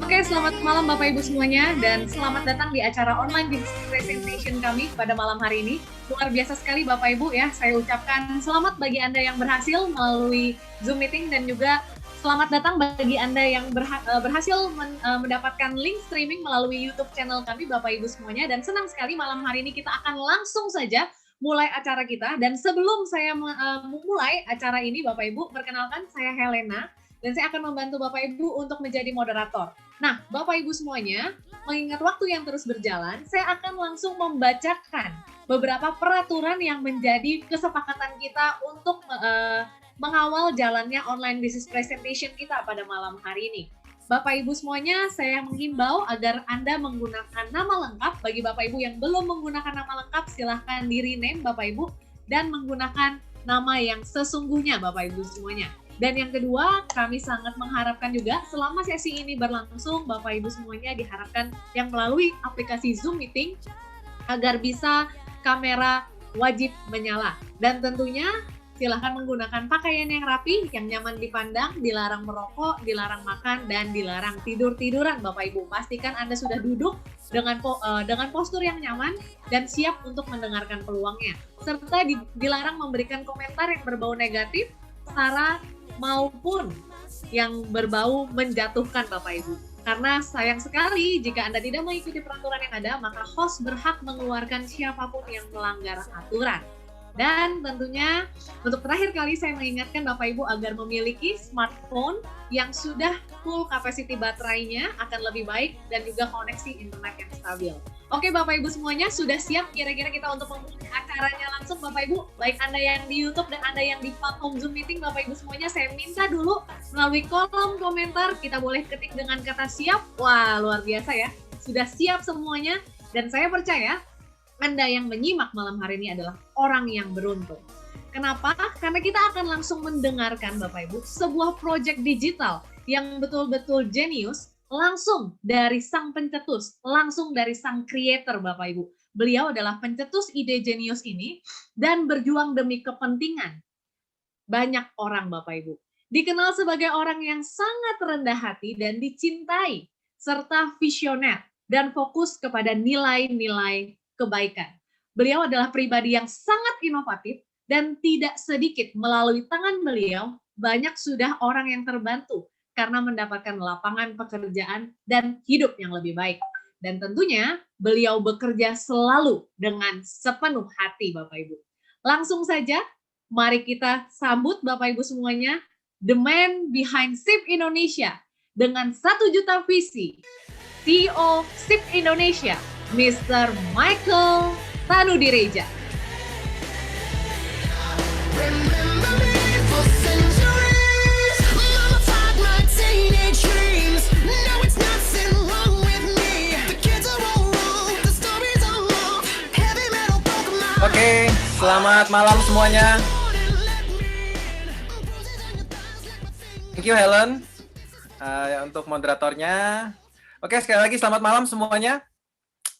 Oke, selamat malam Bapak Ibu semuanya dan selamat datang di acara online business presentation kami pada malam hari ini. Luar biasa sekali Bapak Ibu ya, saya ucapkan selamat bagi Anda yang berhasil melalui Zoom meeting dan juga selamat datang bagi Anda yang berhasil mendapatkan link streaming melalui YouTube channel kami Bapak Ibu semuanya, dan senang sekali malam hari ini kita akan langsung saja mulai acara kita. Dan sebelum saya memulai acara ini Bapak Ibu, perkenalkan saya Helena dan saya akan membantu Bapak Ibu untuk menjadi moderator. Nah, Bapak Ibu semuanya, mengingat waktu yang terus berjalan, saya akan langsung membacakan beberapa peraturan yang menjadi kesepakatan kita untuk mengawal jalannya online business presentation kita pada malam hari ini. Bapak Ibu semuanya, saya menghimbau agar Anda menggunakan nama lengkap. Bagi Bapak Ibu yang belum menggunakan nama lengkap, silahkan di-rename Bapak Ibu dan menggunakan nama yang sesungguhnya Bapak Ibu semuanya. Dan yang kedua, kami sangat mengharapkan juga selama sesi ini berlangsung, Bapak Ibu semuanya diharapkan yang melalui aplikasi Zoom Meeting agar bisa kamera wajib menyala. Dan tentunya silahkan menggunakan pakaian yang rapi, yang nyaman dipandang, dilarang merokok, dilarang makan, dan dilarang tidur-tiduran Bapak Ibu. Pastikan Anda sudah duduk dengan postur yang nyaman dan siap untuk mendengarkan peluangnya. Serta dilarang memberikan komentar yang berbau negatif, sara, maupun yang berbau menjatuhkan Bapak Ibu. Karena sayang sekali jika Anda tidak mengikuti peraturan yang ada, maka host berhak mengeluarkan siapapun yang melanggar aturan. Dan tentunya untuk terakhir kali saya mengingatkan Bapak Ibu agar memiliki smartphone yang sudah full capacity baterainya akan lebih baik dan juga koneksi internet yang stabil. Oke Bapak Ibu semuanya, sudah siap kira-kira kita untuk memulai acaranya langsung Bapak Ibu? Baik Anda yang di YouTube dan Anda yang di platform Zoom Meeting, Bapak Ibu semuanya, saya minta dulu melalui kolom komentar kita boleh ketik dengan kata siap. Wah luar biasa ya, sudah siap semuanya, dan saya percaya Anda yang menyimak malam hari ini adalah orang yang beruntung. Kenapa? Karena kita akan langsung mendengarkan Bapak Ibu sebuah proyek digital yang betul-betul jenius, langsung dari sang pencetus, langsung dari sang creator Bapak Ibu. Beliau adalah pencetus ide jenius ini dan berjuang demi kepentingan banyak orang Bapak Ibu. Dikenal sebagai orang yang sangat rendah hati dan dicintai, serta visioner dan fokus kepada nilai-nilai kebaikan. Beliau adalah pribadi yang sangat inovatif dan tidak sedikit melalui tangan beliau banyak sudah orang yang terbantu karena mendapatkan lapangan pekerjaan dan hidup yang lebih baik. Dan tentunya beliau bekerja selalu dengan sepenuh hati Bapak Ibu. Langsung saja mari kita sambut Bapak Ibu semuanya, the man behind SIP Indonesia dengan 1 juta visi, CEO SIP Indonesia, Mr. Michael Tanudireja. Oke, selamat malam semuanya. Thank you Helen untuk moderatornya. Oke, sekali lagi selamat malam semuanya.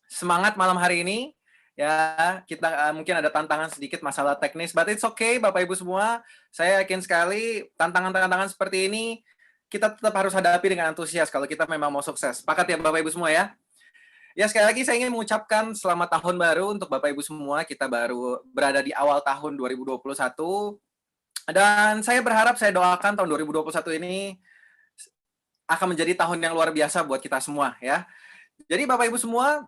Semangat malam hari ini. Ya, kita mungkin ada tantangan sedikit masalah teknis, but it's okay Bapak Ibu semua. Saya yakin sekali tantangan-tantangan seperti ini kita tetap harus hadapi dengan antusias kalau kita memang mau sukses. Sepakat ya Bapak Ibu semua ya? Ya, sekali lagi saya ingin mengucapkan selamat tahun baru untuk Bapak Ibu semua. Kita baru berada di awal tahun 2021. Dan saya berharap, saya doakan tahun 2021 ini akan menjadi tahun yang luar biasa buat kita semua ya. Jadi Bapak Ibu semua,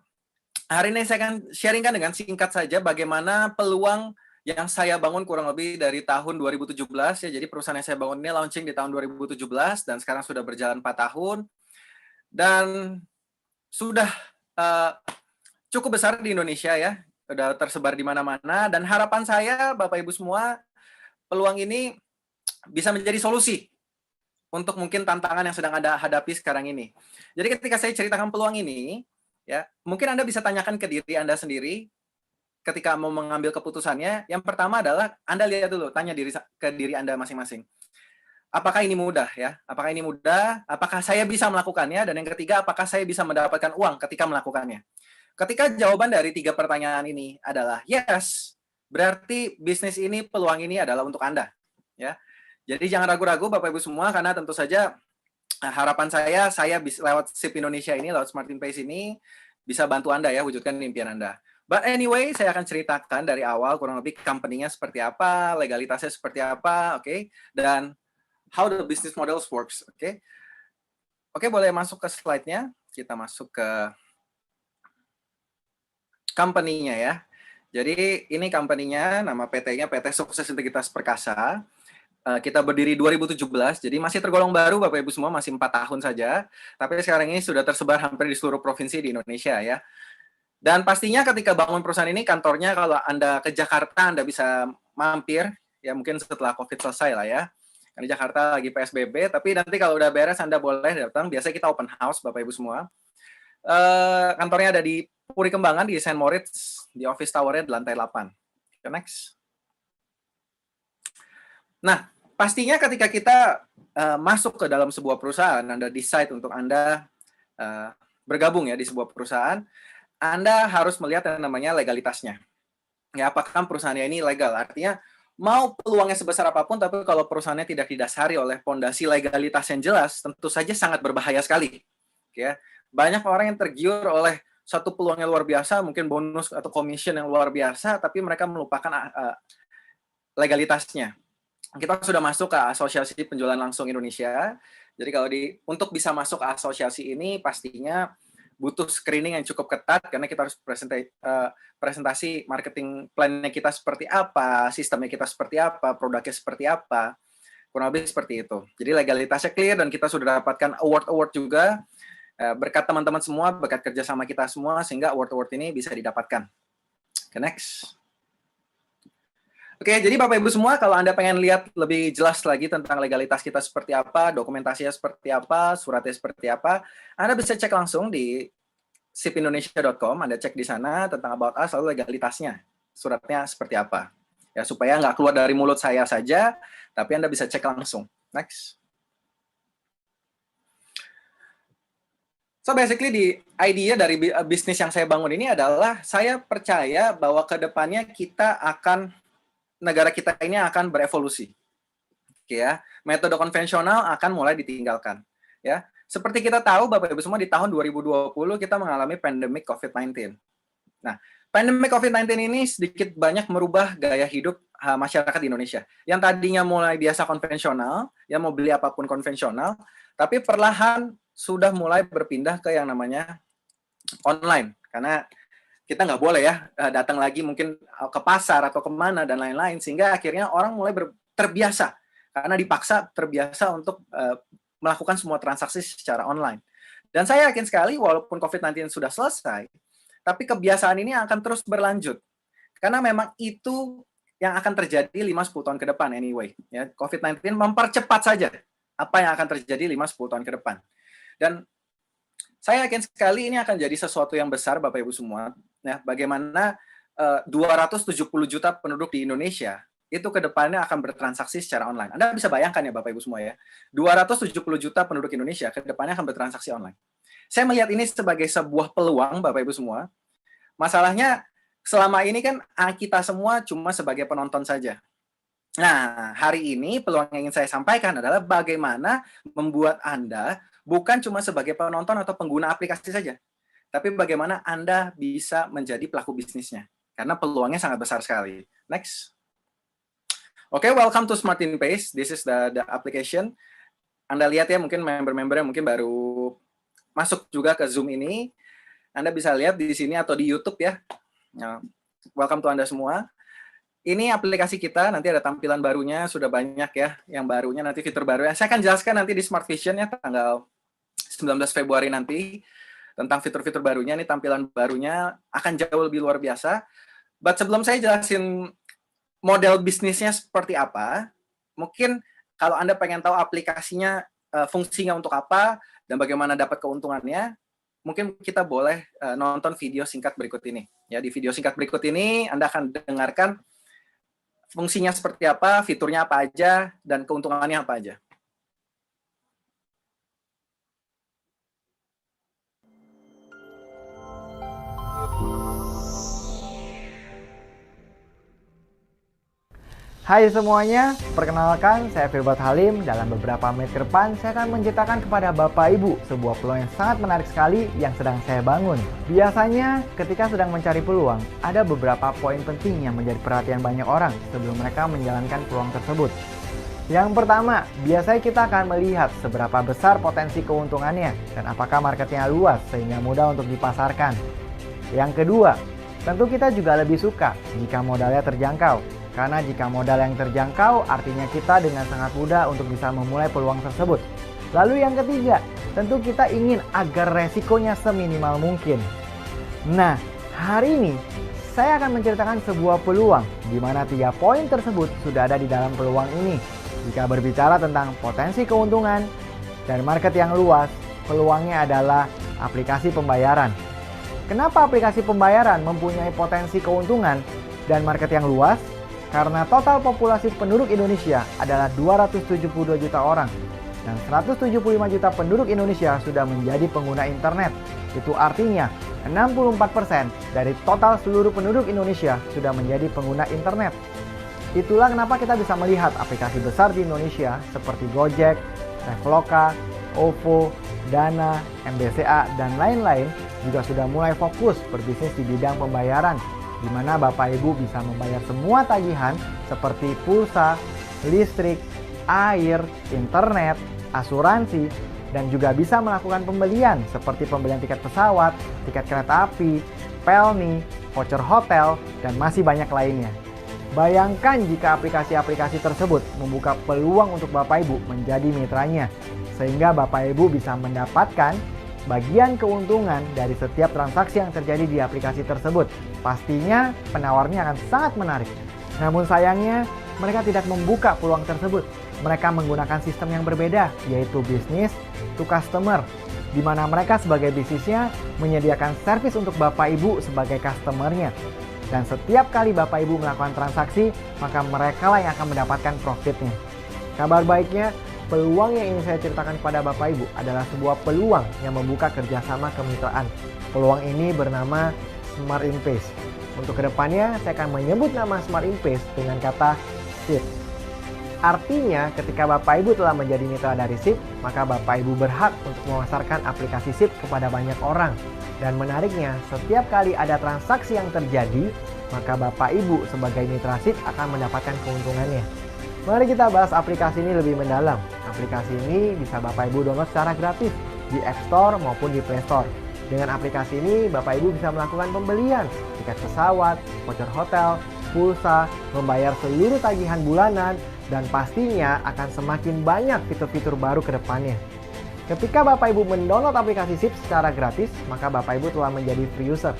hari ini saya akan sharingkan dengan singkat saja bagaimana peluang yang saya bangun kurang lebih dari tahun 2017 ya. Jadi perusahaan yang saya bangun ini launching di tahun 2017 dan sekarang sudah berjalan 4 tahun. Dan sudah cukup besar di Indonesia ya, udah tersebar di mana-mana, dan harapan saya Bapak Ibu semua, peluang ini bisa menjadi solusi untuk mungkin tantangan yang sedang Anda hadapi sekarang ini. Jadi ketika saya ceritakan peluang ini, ya mungkin Anda bisa tanyakan ke diri Anda sendiri ketika mau mengambil keputusannya. Yang pertama adalah Anda lihat dulu, tanya ke diri Anda masing-masing. Apakah ini mudah ya? Apakah ini mudah? Apakah saya bisa melakukannya? Dan yang ketiga, apakah saya bisa mendapatkan uang ketika melakukannya? Ketika jawaban dari 3 pertanyaan ini adalah yes, berarti bisnis ini, peluang ini adalah untuk Anda. Ya. Jadi jangan ragu-ragu Bapak Ibu semua, karena tentu saja harapan saya bisa lewat SIP Indonesia ini, lewat Smart in Pace ini, bisa bantu Anda ya, wujudkan impian Anda. But anyway, saya akan ceritakan dari awal kurang lebih company-nya seperti apa, legalitasnya seperti apa, oke? Dan how the business models works, oke? Oke, boleh masuk ke slide-nya. Kita masuk ke company-nya ya. Jadi ini company-nya, nama PT-nya PT Sukses Integritas Perkasa. Kita berdiri 2017, jadi masih tergolong baru Bapak Ibu semua, masih 4 tahun saja. Tapi sekarang ini sudah tersebar hampir di seluruh provinsi di Indonesia ya. Dan pastinya ketika bangun perusahaan ini, kantornya kalau Anda ke Jakarta, Anda bisa mampir, ya mungkin setelah COVID selesai lah ya. Karena Jakarta lagi PSBB, tapi nanti kalau udah beres Anda boleh datang. Biasanya kita open house Bapak Ibu semua. Kantornya ada di Puri Kembangan, di St. Moritz, di office tower-nya di lantai 8. Next. Nah, pastinya ketika kita masuk ke dalam sebuah perusahaan, Anda decide untuk Anda bergabung ya di sebuah perusahaan, Anda harus melihat yang namanya legalitasnya. Ya, apakah perusahaannya ini legal? Artinya, mau peluangnya sebesar apapun, tapi kalau perusahaannya tidak didasari oleh fondasi legalitas yang jelas, tentu saja sangat berbahaya sekali. Ya, banyak orang yang tergiur oleh satu peluang yang luar biasa, mungkin bonus atau commission yang luar biasa, tapi mereka melupakan legalitasnya. Kita sudah masuk ke Asosiasi Penjualan Langsung Indonesia. Jadi kalau untuk bisa masuk ke asosiasi ini, pastinya butuh screening yang cukup ketat, karena kita harus presentasi marketing plan-nya kita seperti apa, sistemnya kita seperti apa, produknya seperti apa, kurang lebih seperti itu. Jadi legalitasnya clear, dan kita sudah dapatkan award-award juga, berkat teman-teman semua, berkat kerjasama kita semua, sehingga award-award ini bisa didapatkan. Next. Oke, jadi Bapak Ibu semua, kalau Anda pengen lihat lebih jelas lagi tentang legalitas kita seperti apa, dokumentasinya seperti apa, suratnya seperti apa, Anda bisa cek langsung di sipindonesia.com, Anda cek di sana tentang About Us, lalu legalitasnya, suratnya seperti apa. Ya, supaya nggak keluar dari mulut saya saja, tapi Anda bisa cek langsung. Next. So basically di idea dari bisnis yang saya bangun ini adalah, saya percaya bahwa ke depannya negara kita ini akan berevolusi. Oke ya, metode konvensional akan mulai ditinggalkan. Ya, seperti kita tahu Bapak Ibu semua, di tahun 2020 kita mengalami pandemi COVID-19. Nah, pandemi COVID-19 ini sedikit banyak merubah gaya hidup masyarakat di Indonesia. Yang tadinya mulai biasa konvensional, yang mau beli apapun konvensional, tapi perlahan sudah mulai berpindah ke yang namanya online. Karena kita nggak boleh ya datang lagi mungkin ke pasar atau kemana dan lain-lain, sehingga akhirnya orang mulai terbiasa, karena dipaksa terbiasa untuk melakukan semua transaksi secara online. Dan saya yakin sekali walaupun COVID-19 sudah selesai, tapi kebiasaan ini akan terus berlanjut, karena memang itu yang akan terjadi 5-10 tahun ke depan anyway. Ya, COVID-19 mempercepat saja apa yang akan terjadi 5-10 tahun ke depan. Dan saya yakin sekali ini akan jadi sesuatu yang besar Bapak Ibu semua. Nah, bagaimana 270 juta penduduk di Indonesia itu ke depannya akan bertransaksi secara online. Anda bisa bayangkan ya Bapak Ibu semua ya, 270 juta penduduk Indonesia ke depannya akan bertransaksi online. Saya melihat ini sebagai sebuah peluang Bapak Ibu semua. Masalahnya selama ini kan kita semua cuma sebagai penonton saja. Nah, hari ini peluang yang ingin saya sampaikan adalah bagaimana membuat Anda bukan cuma sebagai penonton atau pengguna aplikasi saja, tapi bagaimana Anda bisa menjadi pelaku bisnisnya. Karena peluangnya sangat besar sekali. Next. Oke, welcome to Smart in Pace. This is the application. Anda lihat ya, mungkin member-member yang mungkin baru masuk juga ke Zoom ini. Anda bisa lihat di sini atau di YouTube ya. Nah, welcome to Anda semua. Ini aplikasi kita, nanti ada tampilan barunya, sudah banyak ya yang barunya, nanti fitur barunya. Saya akan jelaskan nanti di Smart Vision ya, tanggal 19 Februari nanti, tentang fitur-fitur barunya. Ini tampilan barunya akan jauh lebih luar biasa. But sebelum saya jelasin model bisnisnya seperti apa, mungkin kalau Anda pengen tahu aplikasinya, fungsinya untuk apa, dan bagaimana dapat keuntungannya, mungkin kita boleh nonton video singkat berikut ini. Ya, di video singkat berikut ini, Anda akan dengarkan fungsinya seperti apa, fiturnya apa aja, dan keuntungannya apa aja. Hai semuanya, perkenalkan saya Filbert Halim. Dalam beberapa menit ke depan, saya akan menceritakan kepada Bapak Ibu sebuah peluang yang sangat menarik sekali yang sedang saya bangun. Biasanya, ketika sedang mencari peluang, ada beberapa poin penting yang menjadi perhatian banyak orang sebelum mereka menjalankan peluang tersebut. Yang pertama, biasanya kita akan melihat seberapa besar potensi keuntungannya dan apakah marketnya luas sehingga mudah untuk dipasarkan. Yang kedua, tentu kita juga lebih suka jika modalnya terjangkau. Karena jika modal yang terjangkau, artinya kita dengan sangat mudah untuk bisa memulai peluang tersebut. Lalu yang ketiga, tentu kita ingin agar resikonya seminimal mungkin. Nah, hari ini saya akan menceritakan sebuah peluang di mana 3 poin tersebut sudah ada di dalam peluang ini. Jika berbicara tentang potensi keuntungan dan market yang luas, peluangnya adalah aplikasi pembayaran. Kenapa aplikasi pembayaran mempunyai potensi keuntungan dan market yang luas? Karena total populasi penduduk Indonesia adalah 272 juta orang dan 175 juta penduduk Indonesia sudah menjadi pengguna internet. Itu artinya 64% dari total seluruh penduduk Indonesia sudah menjadi pengguna internet. Itulah kenapa kita bisa melihat aplikasi besar di Indonesia seperti Gojek, Traveloka, OVO, Dana, MBCA, dan lain-lain juga sudah mulai fokus berbisnis di bidang pembayaran, di mana Bapak Ibu bisa membayar semua tagihan seperti pulsa, listrik, air, internet, asuransi, dan juga bisa melakukan pembelian seperti pembelian tiket pesawat, tiket kereta api, pelni, voucher hotel, dan masih banyak lainnya. Bayangkan jika aplikasi-aplikasi tersebut membuka peluang untuk Bapak Ibu menjadi mitranya, sehingga Bapak Ibu bisa mendapatkan bagian keuntungan dari setiap transaksi yang terjadi di aplikasi tersebut. Pastinya penawarnya akan sangat menarik. Namun sayangnya mereka tidak membuka peluang tersebut. Mereka menggunakan sistem yang berbeda, yaitu bisnis to customer, di mana mereka sebagai bisnisnya menyediakan servis untuk Bapak Ibu sebagai customernya. Dan setiap kali Bapak Ibu melakukan transaksi, maka mereka lah yang akan mendapatkan profitnya. Kabar baiknya, peluang yang ingin saya ceritakan kepada Bapak Ibu adalah sebuah peluang yang membuka kerjasama kemitraan. Peluang ini bernama Smart Invest. Untuk kedepannya, saya akan menyebut nama Smart Invest dengan kata SIP. Artinya, ketika Bapak Ibu telah menjadi mitra dari SIP, maka Bapak Ibu berhak untuk memasarkan aplikasi SIP kepada banyak orang. Dan menariknya, setiap kali ada transaksi yang terjadi, maka Bapak Ibu sebagai mitra SIP akan mendapatkan keuntungannya. Mari kita bahas aplikasi ini lebih mendalam. Aplikasi ini bisa Bapak Ibu download secara gratis di App Store maupun di Play Store. Dengan aplikasi ini, Bapak Ibu bisa melakukan pembelian tiket pesawat, voucher hotel, pulsa, membayar seluruh tagihan bulanan, dan pastinya akan semakin banyak fitur-fitur baru ke depannya. Ketika Bapak Ibu mendownload aplikasi SIP secara gratis, maka Bapak Ibu telah menjadi free user.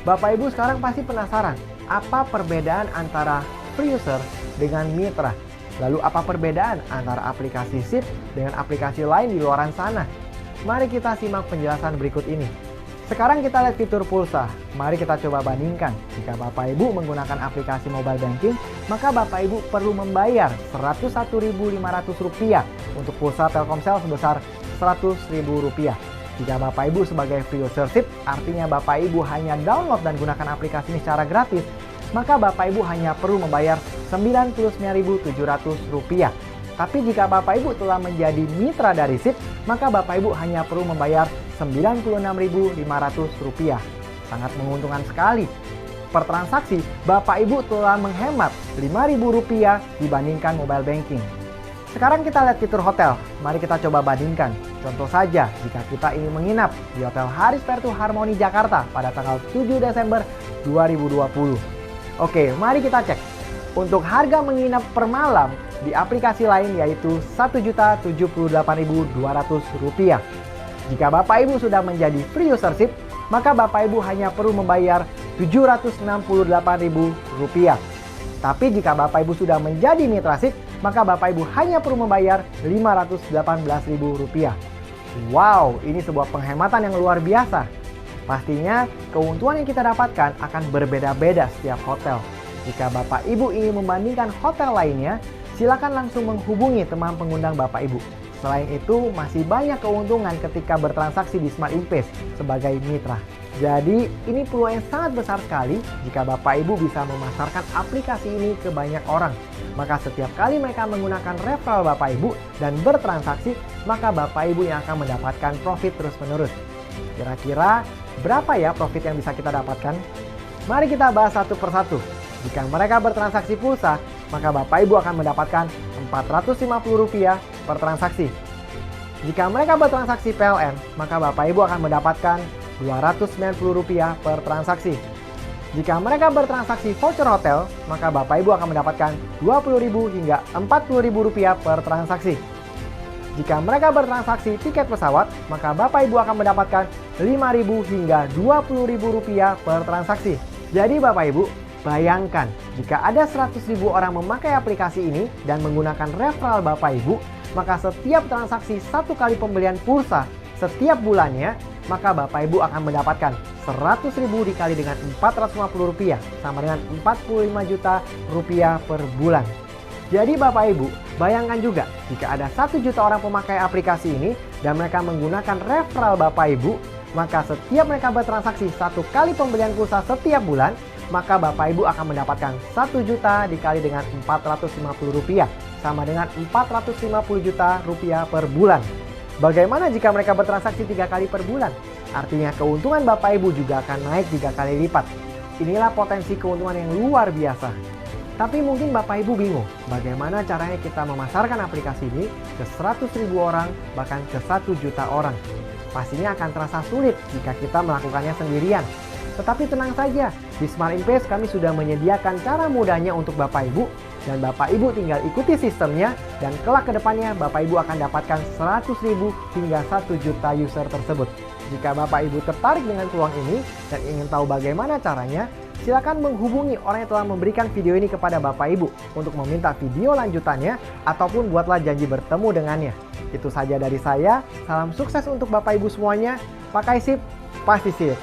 Bapak Ibu sekarang pasti penasaran, apa perbedaan antara free user dengan mitra? Lalu apa perbedaan antara aplikasi SIP dengan aplikasi lain di luaran sana? Mari kita simak penjelasan berikut ini. Sekarang kita lihat fitur pulsa. Mari kita coba bandingkan. Jika Bapak Ibu menggunakan aplikasi mobile banking, maka Bapak Ibu perlu membayar Rp101.500 untuk pulsa Telkomsel sebesar Rp100.000. Jika Bapak Ibu sebagai free user SIP, artinya Bapak Ibu hanya download dan gunakan aplikasi ini secara gratis, maka Bapak Ibu hanya perlu membayar Rp99.700. Tapi jika Bapak Ibu telah menjadi mitra dari SIP, maka Bapak Ibu hanya perlu membayar Rp96.500. Sangat menguntungkan sekali. Per transaksi, Bapak Ibu telah menghemat Rp5.000 dibandingkan mobile banking. Sekarang kita lihat fitur hotel. Mari kita coba bandingkan. Contoh saja, jika kita ingin menginap di Hotel Haris Vertu Harmoni Jakarta pada tanggal 7 Desember 2020. Oke, mari kita cek. Untuk harga menginap per malam di aplikasi lain yaitu Rp1.078.200. Jika Bapak Ibu sudah menjadi free user SIP, maka Bapak Ibu hanya perlu membayar Rp768.000. Tapi jika Bapak Ibu sudah menjadi mitra SIP, maka Bapak Ibu hanya perlu membayar Rp518.000. Wow, ini sebuah penghematan yang luar biasa. Pastinya keuntungan yang kita dapatkan akan berbeda-beda setiap hotel. Jika Bapak Ibu ingin membandingkan hotel lainnya, silakan langsung menghubungi teman pengundang Bapak Ibu. Selain itu, masih banyak keuntungan ketika bertransaksi di Smart Invest sebagai mitra. Jadi ini peluang yang sangat besar sekali jika Bapak Ibu bisa memasarkan aplikasi ini ke banyak orang. Maka setiap kali mereka menggunakan referral Bapak Ibu dan bertransaksi, maka Bapak Ibu yang akan mendapatkan profit terus-menerus. Kira-kira berapa ya profit yang bisa kita dapatkan? Mari kita bahas satu persatu. Jika mereka bertransaksi pulsa, maka Bapak Ibu akan mendapatkan Rp450 per transaksi. Jika mereka bertransaksi PLN, maka Bapak Ibu akan mendapatkan Rp290 per transaksi. Jika mereka bertransaksi voucher hotel, maka Bapak Ibu akan mendapatkan Rp20.000 hingga Rp40.000 per transaksi. Jika mereka bertransaksi tiket pesawat, maka Bapak Ibu akan mendapatkan Rp5.000 hingga Rp20.000 per transaksi. Jadi Bapak Ibu, bayangkan jika ada 100.000 orang memakai aplikasi ini dan menggunakan referral Bapak Ibu, maka setiap transaksi 1 kali pembelian pulsa setiap bulannya, maka Bapak Ibu akan mendapatkan Rp100.000 dikali dengan Rp450 sama dengan Rp45 juta per bulan. Jadi Bapak Ibu, bayangkan juga jika ada 1 juta orang pemakai aplikasi ini dan mereka menggunakan referral Bapak Ibu, maka setiap mereka bertransaksi 1 kali pembelian pulsa setiap bulan, maka Bapak Ibu akan mendapatkan 1 juta dikali dengan Rp450 sama dengan Rp450 juta per bulan. Bagaimana jika mereka bertransaksi 3 kali per bulan? Artinya keuntungan Bapak Ibu juga akan naik 3 kali lipat. Inilah potensi keuntungan yang luar biasa. Tapi mungkin Bapak Ibu bingung, bagaimana caranya kita memasarkan aplikasi ini ke 100.000 orang, bahkan ke 1 juta orang. Pastinya akan terasa sulit jika kita melakukannya sendirian. Tetapi tenang saja, di Smart Invest kami sudah menyediakan cara mudahnya untuk Bapak Ibu, dan Bapak Ibu tinggal ikuti sistemnya, dan kelak ke depannya Bapak Ibu akan dapatkan 100.000 hingga 1 juta user tersebut. Jika Bapak Ibu tertarik dengan peluang ini dan ingin tahu bagaimana caranya, silakan menghubungi orang yang telah memberikan video ini kepada Bapak Ibu untuk meminta video lanjutannya ataupun buatlah janji bertemu dengannya. Itu saja dari saya, salam sukses untuk Bapak Ibu semuanya, pakai SIP, pasti sip.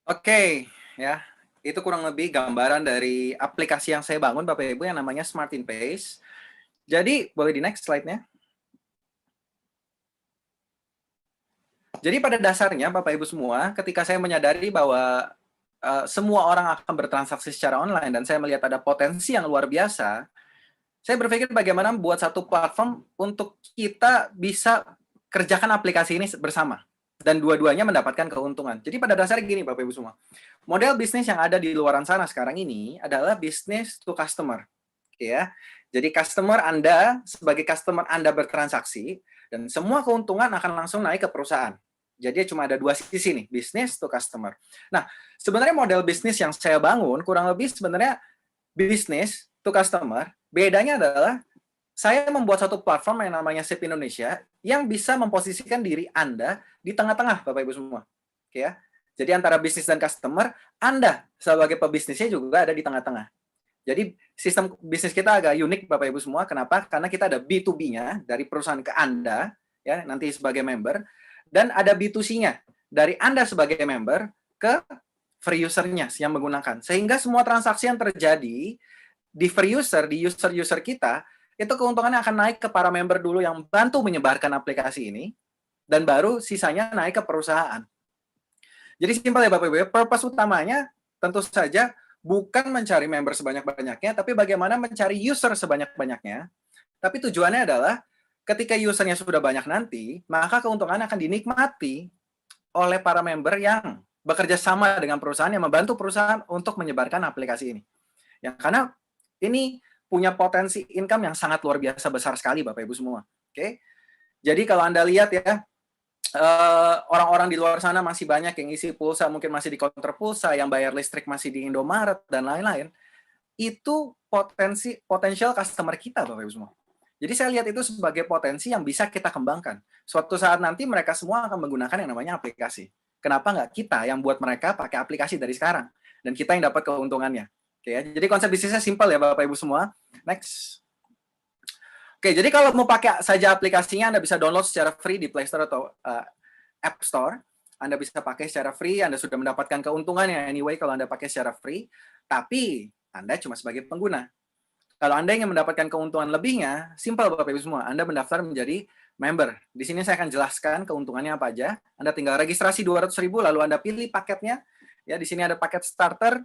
Oke, ya. Itu kurang lebih gambaran dari aplikasi yang saya bangun Bapak Ibu yang namanya Smart Invest. Jadi, boleh di next slide-nya. Jadi pada dasarnya Bapak Ibu semua, ketika saya menyadari bahwa semua orang akan bertransaksi secara online dan saya melihat ada potensi yang luar biasa, saya berpikir bagaimana buat satu platform untuk kita bisa kerjakan aplikasi ini bersama. Dan dua-duanya mendapatkan keuntungan. Jadi pada dasarnya gini Bapak Ibu semua, model bisnis yang ada di luaran sana sekarang ini adalah bisnis to customer. Ya. Jadi customer Anda, sebagai customer Anda bertransaksi, dan semua keuntungan akan langsung naik ke perusahaan. Jadi cuma ada dua sisi nih, bisnis to customer. Nah, sebenarnya model bisnis yang saya bangun kurang lebih sebenarnya bisnis to customer. Bedanya adalah saya membuat satu platform yang namanya SIP Indonesia yang bisa memposisikan diri Anda di tengah-tengah, Bapak Ibu semua. Oke ya. Jadi antara bisnis dan customer, Anda sebagai pebisnisnya juga ada di tengah-tengah. Jadi sistem bisnis kita agak unik, Bapak Ibu semua. Kenapa? Karena kita ada B2B-nya dari perusahaan ke Anda, ya nanti sebagai member, dan ada B2C-nya dari Anda sebagai member ke free user-nya yang menggunakan. Sehingga semua transaksi yang terjadi di free user, di user-user kita, itu keuntungannya akan naik ke para member dulu yang bantu menyebarkan aplikasi ini, dan baru sisanya naik ke perusahaan. Jadi simpel ya Bapak Ibu, purpose utamanya tentu saja bukan mencari member sebanyak-banyaknya, tapi bagaimana mencari user sebanyak-banyaknya. Tapi tujuannya adalah ketika usernya sudah banyak nanti, maka keuntungan akan dinikmati oleh para member yang bekerja sama dengan perusahaan yang membantu perusahaan untuk menyebarkan aplikasi ini. Ya, karena ini punya potensi income yang sangat luar biasa besar sekali Bapak Ibu semua. Oke. Jadi kalau Anda lihat ya, orang-orang di luar sana masih banyak yang isi pulsa, mungkin masih di counter pulsa, yang bayar listrik masih di Indomaret dan lain-lain. Itu potensial customer kita Bapak Ibu semua. Jadi saya lihat itu sebagai potensi yang bisa kita kembangkan. Suatu saat nanti mereka semua akan menggunakan yang namanya aplikasi. Kenapa nggak kita yang buat mereka pakai aplikasi dari sekarang? Dan kita yang dapat keuntungannya. Oke, ya. Jadi konsep bisnisnya simpel ya Bapak Ibu semua. Next. Oke, jadi kalau mau pakai saja aplikasinya, Anda bisa download secara free di Play Store atau App Store. Anda bisa pakai secara free, Anda sudah mendapatkan keuntungannya anyway kalau Anda pakai secara free. Tapi Anda cuma sebagai pengguna. Kalau Anda ingin mendapatkan keuntungan lebihnya, simpel Bapak Ibu semua, Anda mendaftar menjadi member. Di sini saya akan jelaskan keuntungannya apa aja. Anda tinggal registrasi 200.000, lalu Anda pilih paketnya. Ya, di sini ada paket starter,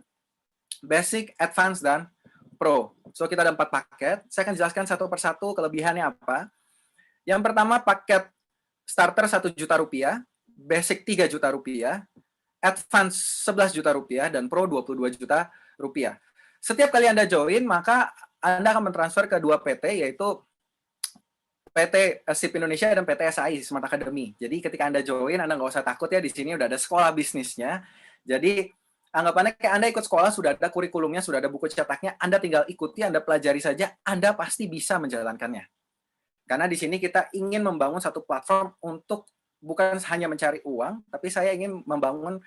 basic, advance, dan pro. So, kita ada 4 paket. Saya akan jelaskan satu persatu kelebihannya apa. Yang pertama, paket starter 1 juta rupiah, basic 3 juta rupiah, advance 11 juta rupiah, dan pro 22 juta rupiah. Setiap kali Anda join, maka Anda akan mentransfer ke 2 PT, yaitu PT SIP Indonesia dan PT SAI, Smart Academy. Jadi ketika Anda join, Anda nggak usah takut ya, di sini udah ada sekolah bisnisnya. Jadi anggapannya kayak Anda ikut sekolah, sudah ada kurikulumnya, sudah ada buku cetaknya, Anda tinggal ikuti, Anda pelajari saja, Anda pasti bisa menjalankannya. Karena di sini kita ingin membangun satu platform untuk bukan hanya mencari uang, tapi saya ingin membangun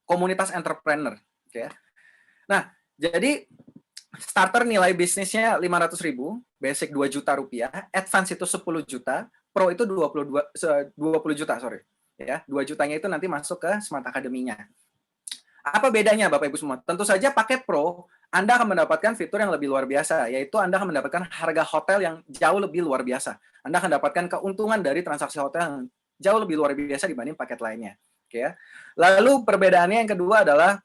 komunitas entrepreneur. Okay. Nah, jadi starter nilai bisnisnya 500.000, basic 2 juta rupiah, advance itu 10 juta, pro itu 20 juta, sorry. Ya, 2 jutanya itu nanti masuk ke Smart Academy-nya. Apa bedanya Bapak Ibu semua? Tentu saja paket pro, Anda akan mendapatkan fitur yang lebih luar biasa, yaitu Anda akan mendapatkan harga hotel yang jauh lebih luar biasa. Anda akan mendapatkan keuntungan dari transaksi hotel yang jauh lebih luar biasa dibanding paket lainnya. Oke ya. Lalu perbedaannya yang kedua adalah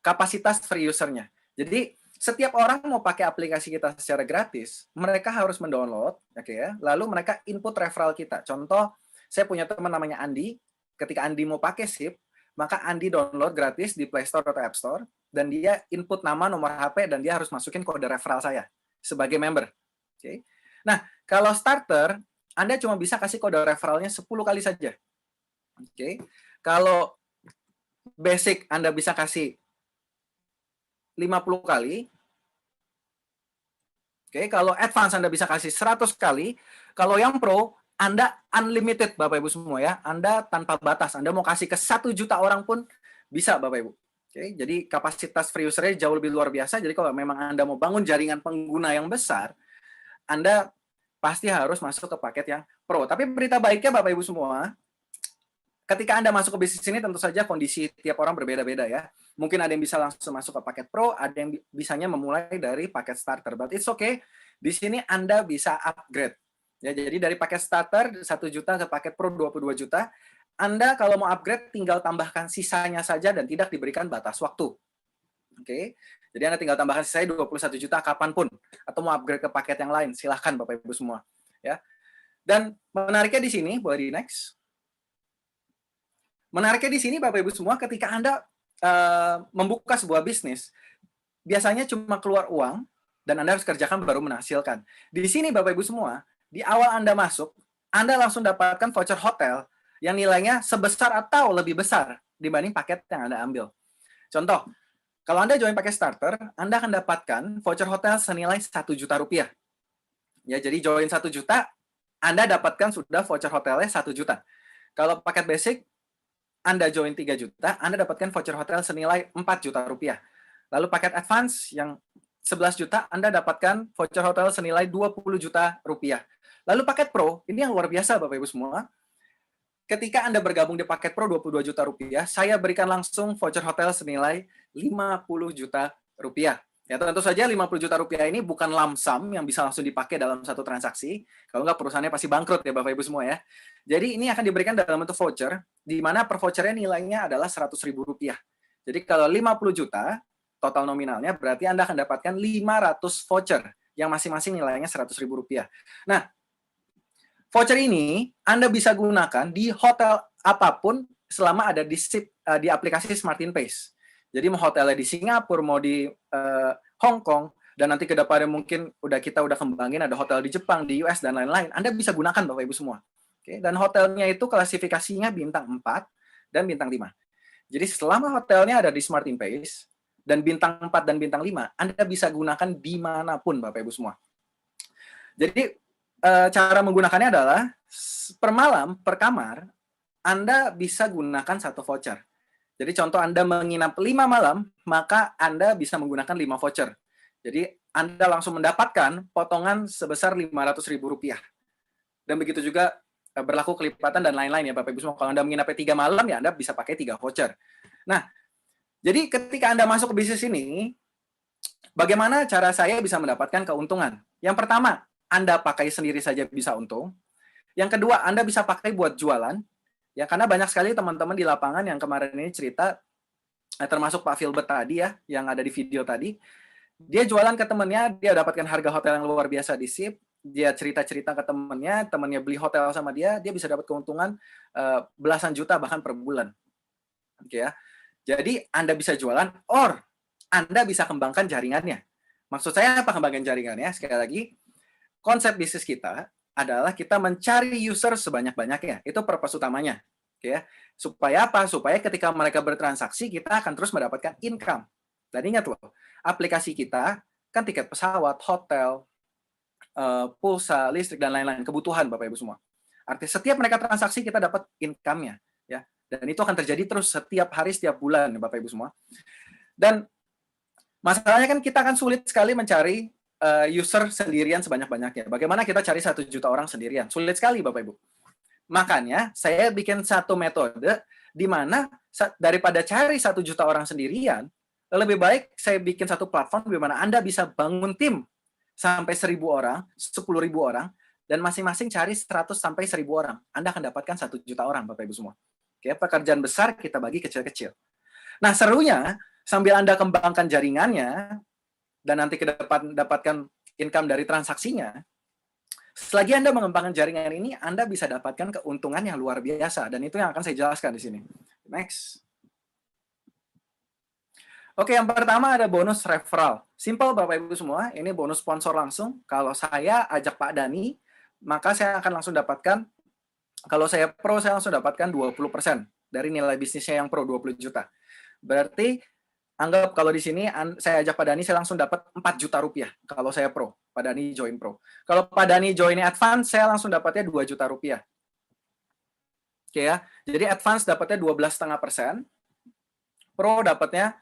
kapasitas free user-nya. Jadi setiap orang mau pakai aplikasi kita secara gratis, mereka harus mendownload, oke ya. Lalu mereka input referral kita. Contoh, saya punya teman namanya Andi. Ketika Andi mau pakai SIP, maka Andi download gratis di Play Store atau App Store, dan dia input nama, nomor HP, dan dia harus masukin kode referral saya sebagai member. Oke. Nah, kalau starter, Anda cuma bisa kasih kode referralnya 10 kali saja. Oke. Kalau basic Anda bisa kasih 50 kali. Oke, kalau advance Anda bisa kasih 100 kali. Kalau yang pro, Anda unlimited Bapak Ibu semua ya. Anda tanpa batas. Anda mau kasih ke 1 juta orang pun bisa Bapak Ibu. Oke, jadi kapasitas free user-nya jauh lebih luar biasa. Jadi kalau memang Anda mau bangun jaringan pengguna yang besar, Anda pasti harus masuk ke paket yang pro. Tapi berita baiknya Bapak Ibu semua, ketika Anda masuk ke bisnis ini, tentu saja kondisi tiap orang berbeda-beda ya. Mungkin ada yang bisa langsung masuk ke paket pro, ada yang bisanya memulai dari paket starter. But it's okay. Di sini Anda bisa upgrade. Ya, jadi dari paket starter 1 juta ke paket pro 22 juta, Anda kalau mau upgrade tinggal tambahkan sisanya saja dan tidak diberikan batas waktu. Oke. Jadi Anda tinggal tambahkan sisanya 21 juta kapanpun. Atau mau upgrade ke paket yang lain, silahkan Bapak Ibu semua. Ya. Dan menariknya di sini, boleh di next. Menariknya di sini Bapak Ibu semua, ketika Anda membuka sebuah bisnis, biasanya cuma keluar uang dan Anda harus kerjakan baru menghasilkan. Di sini Bapak Ibu semua, di awal Anda masuk, Anda langsung dapatkan voucher hotel yang nilainya sebesar atau lebih besar dibanding paket yang Anda ambil. Contoh, kalau Anda join paket starter, Anda akan dapatkan voucher hotel senilai 1 juta rupiah. Ya, jadi join 1 juta, Anda dapatkan sudah voucher hotelnya 1 juta. Kalau paket basic, Anda join 3 juta, Anda dapatkan voucher hotel senilai 4 juta rupiah. Lalu paket advance yang 11 juta, Anda dapatkan voucher hotel senilai 20 juta rupiah. Lalu paket pro, ini yang luar biasa Bapak Ibu semua. Ketika Anda bergabung di paket pro 22 juta rupiah, saya berikan langsung voucher hotel senilai 50 juta rupiah. Ya, tentu saja 50 juta rupiah ini bukan lump sum yang bisa langsung dipakai dalam satu transaksi. Kalau nggak, perusahaannya pasti bangkrut ya Bapak Ibu semua ya. Jadi ini akan diberikan dalam bentuk voucher, di mana per vouchernya nilainya adalah 100.000 rupiah. Jadi kalau 50 juta, total nominalnya, berarti Anda akan dapatkan 500 voucher, yang masing-masing nilainya 100.000 rupiah. Nah, voucher ini Anda bisa gunakan di hotel apapun selama ada di aplikasi Smartin Pace. Jadi mau hotelnya di Singapura, mau di Hong Kong, dan nanti ke depannya mungkin kita udah kembangin ada hotel di Jepang, di US, dan lain-lain. Anda bisa gunakan Bapak Ibu semua. Oke, dan hotelnya itu klasifikasinya bintang 4 dan bintang 5. Jadi selama hotelnya ada di Smartin Pace, dan bintang 4 dan bintang 5, Anda bisa gunakan dimanapun Bapak Ibu semua. Jadi cara menggunakannya adalah per malam, per kamar, Anda bisa gunakan 1 voucher. Jadi contoh Anda menginap 5 malam, maka Anda bisa menggunakan 5 voucher. Jadi Anda langsung mendapatkan potongan sebesar 500.000 rupiah. Dan begitu juga berlaku kelipatan dan lain-lain ya Bapak Ibu semua. Kalau Anda menginap 3 malam, ya Anda bisa pakai 3 voucher. Nah, jadi ketika Anda masuk ke bisnis ini, bagaimana cara saya bisa mendapatkan keuntungan? Yang pertama, Anda pakai sendiri saja bisa untung. Yang kedua, Anda bisa pakai buat jualan. Ya, karena banyak sekali teman-teman di lapangan yang kemarin ini cerita, termasuk Pak Filbert tadi ya, yang ada di video tadi, dia jualan ke temennya, dia dapatkan harga hotel yang luar biasa di SIP, dia cerita-cerita ke temennya beli hotel sama dia bisa dapat keuntungan belasan juta bahkan per bulan. Oke ya. Jadi Anda bisa jualan, or Anda bisa kembangkan jaringannya. Maksud saya apa kembangkan jaringannya? Sekali lagi, konsep bisnis kita adalah kita mencari user sebanyak-banyaknya. Itu purpose utamanya. Oke ya. Supaya apa? Supaya ketika mereka bertransaksi, kita akan terus mendapatkan income. Dan ingat loh, aplikasi kita kan tiket pesawat, hotel, pulsa, listrik, dan lain-lain. Kebutuhan, Bapak Ibu semua. Artinya setiap mereka transaksi, kita dapat income-nya. Ya. Dan itu akan terjadi terus setiap hari, setiap bulan, Bapak Ibu semua. Dan masalahnya kan kita akan sulit sekali mencari user sendirian sebanyak-banyaknya. Bagaimana kita cari 1 juta orang sendirian? Sulit sekali, Bapak Ibu. Makanya, saya bikin satu metode di mana daripada cari 1 juta orang sendirian, lebih baik saya bikin satu platform di mana Anda bisa bangun tim sampai 1.000 orang, 10.000 orang, dan masing-masing cari 100 sampai 1.000 orang. Anda akan dapatkan 1 juta orang, Bapak Ibu semua. Oke, pekerjaan besar kita bagi kecil-kecil. Nah, serunya, sambil Anda kembangkan jaringannya, dan nanti ke depan dapatkan income dari transaksinya, selagi Anda mengembangkan jaringan ini, Anda bisa dapatkan keuntungan yang luar biasa. Dan itu yang akan saya jelaskan di sini. Next. Oke, yang pertama ada bonus referral. Simple Bapak Ibu semua, ini bonus sponsor langsung. Kalau saya ajak Pak Dani, maka saya akan langsung dapatkan, kalau saya pro, saya langsung dapatkan 20% dari nilai bisnisnya yang pro, 20 juta. Berarti, anggap kalau di sini saya ajak Pak Dani, saya langsung dapat 4 juta rupiah kalau saya pro. Pak Dani join pro. Kalau Pak Dani join advance, saya langsung dapatnya 2 juta rupiah. Oke ya. Jadi advance dapatnya 12,5%. Pro dapatnya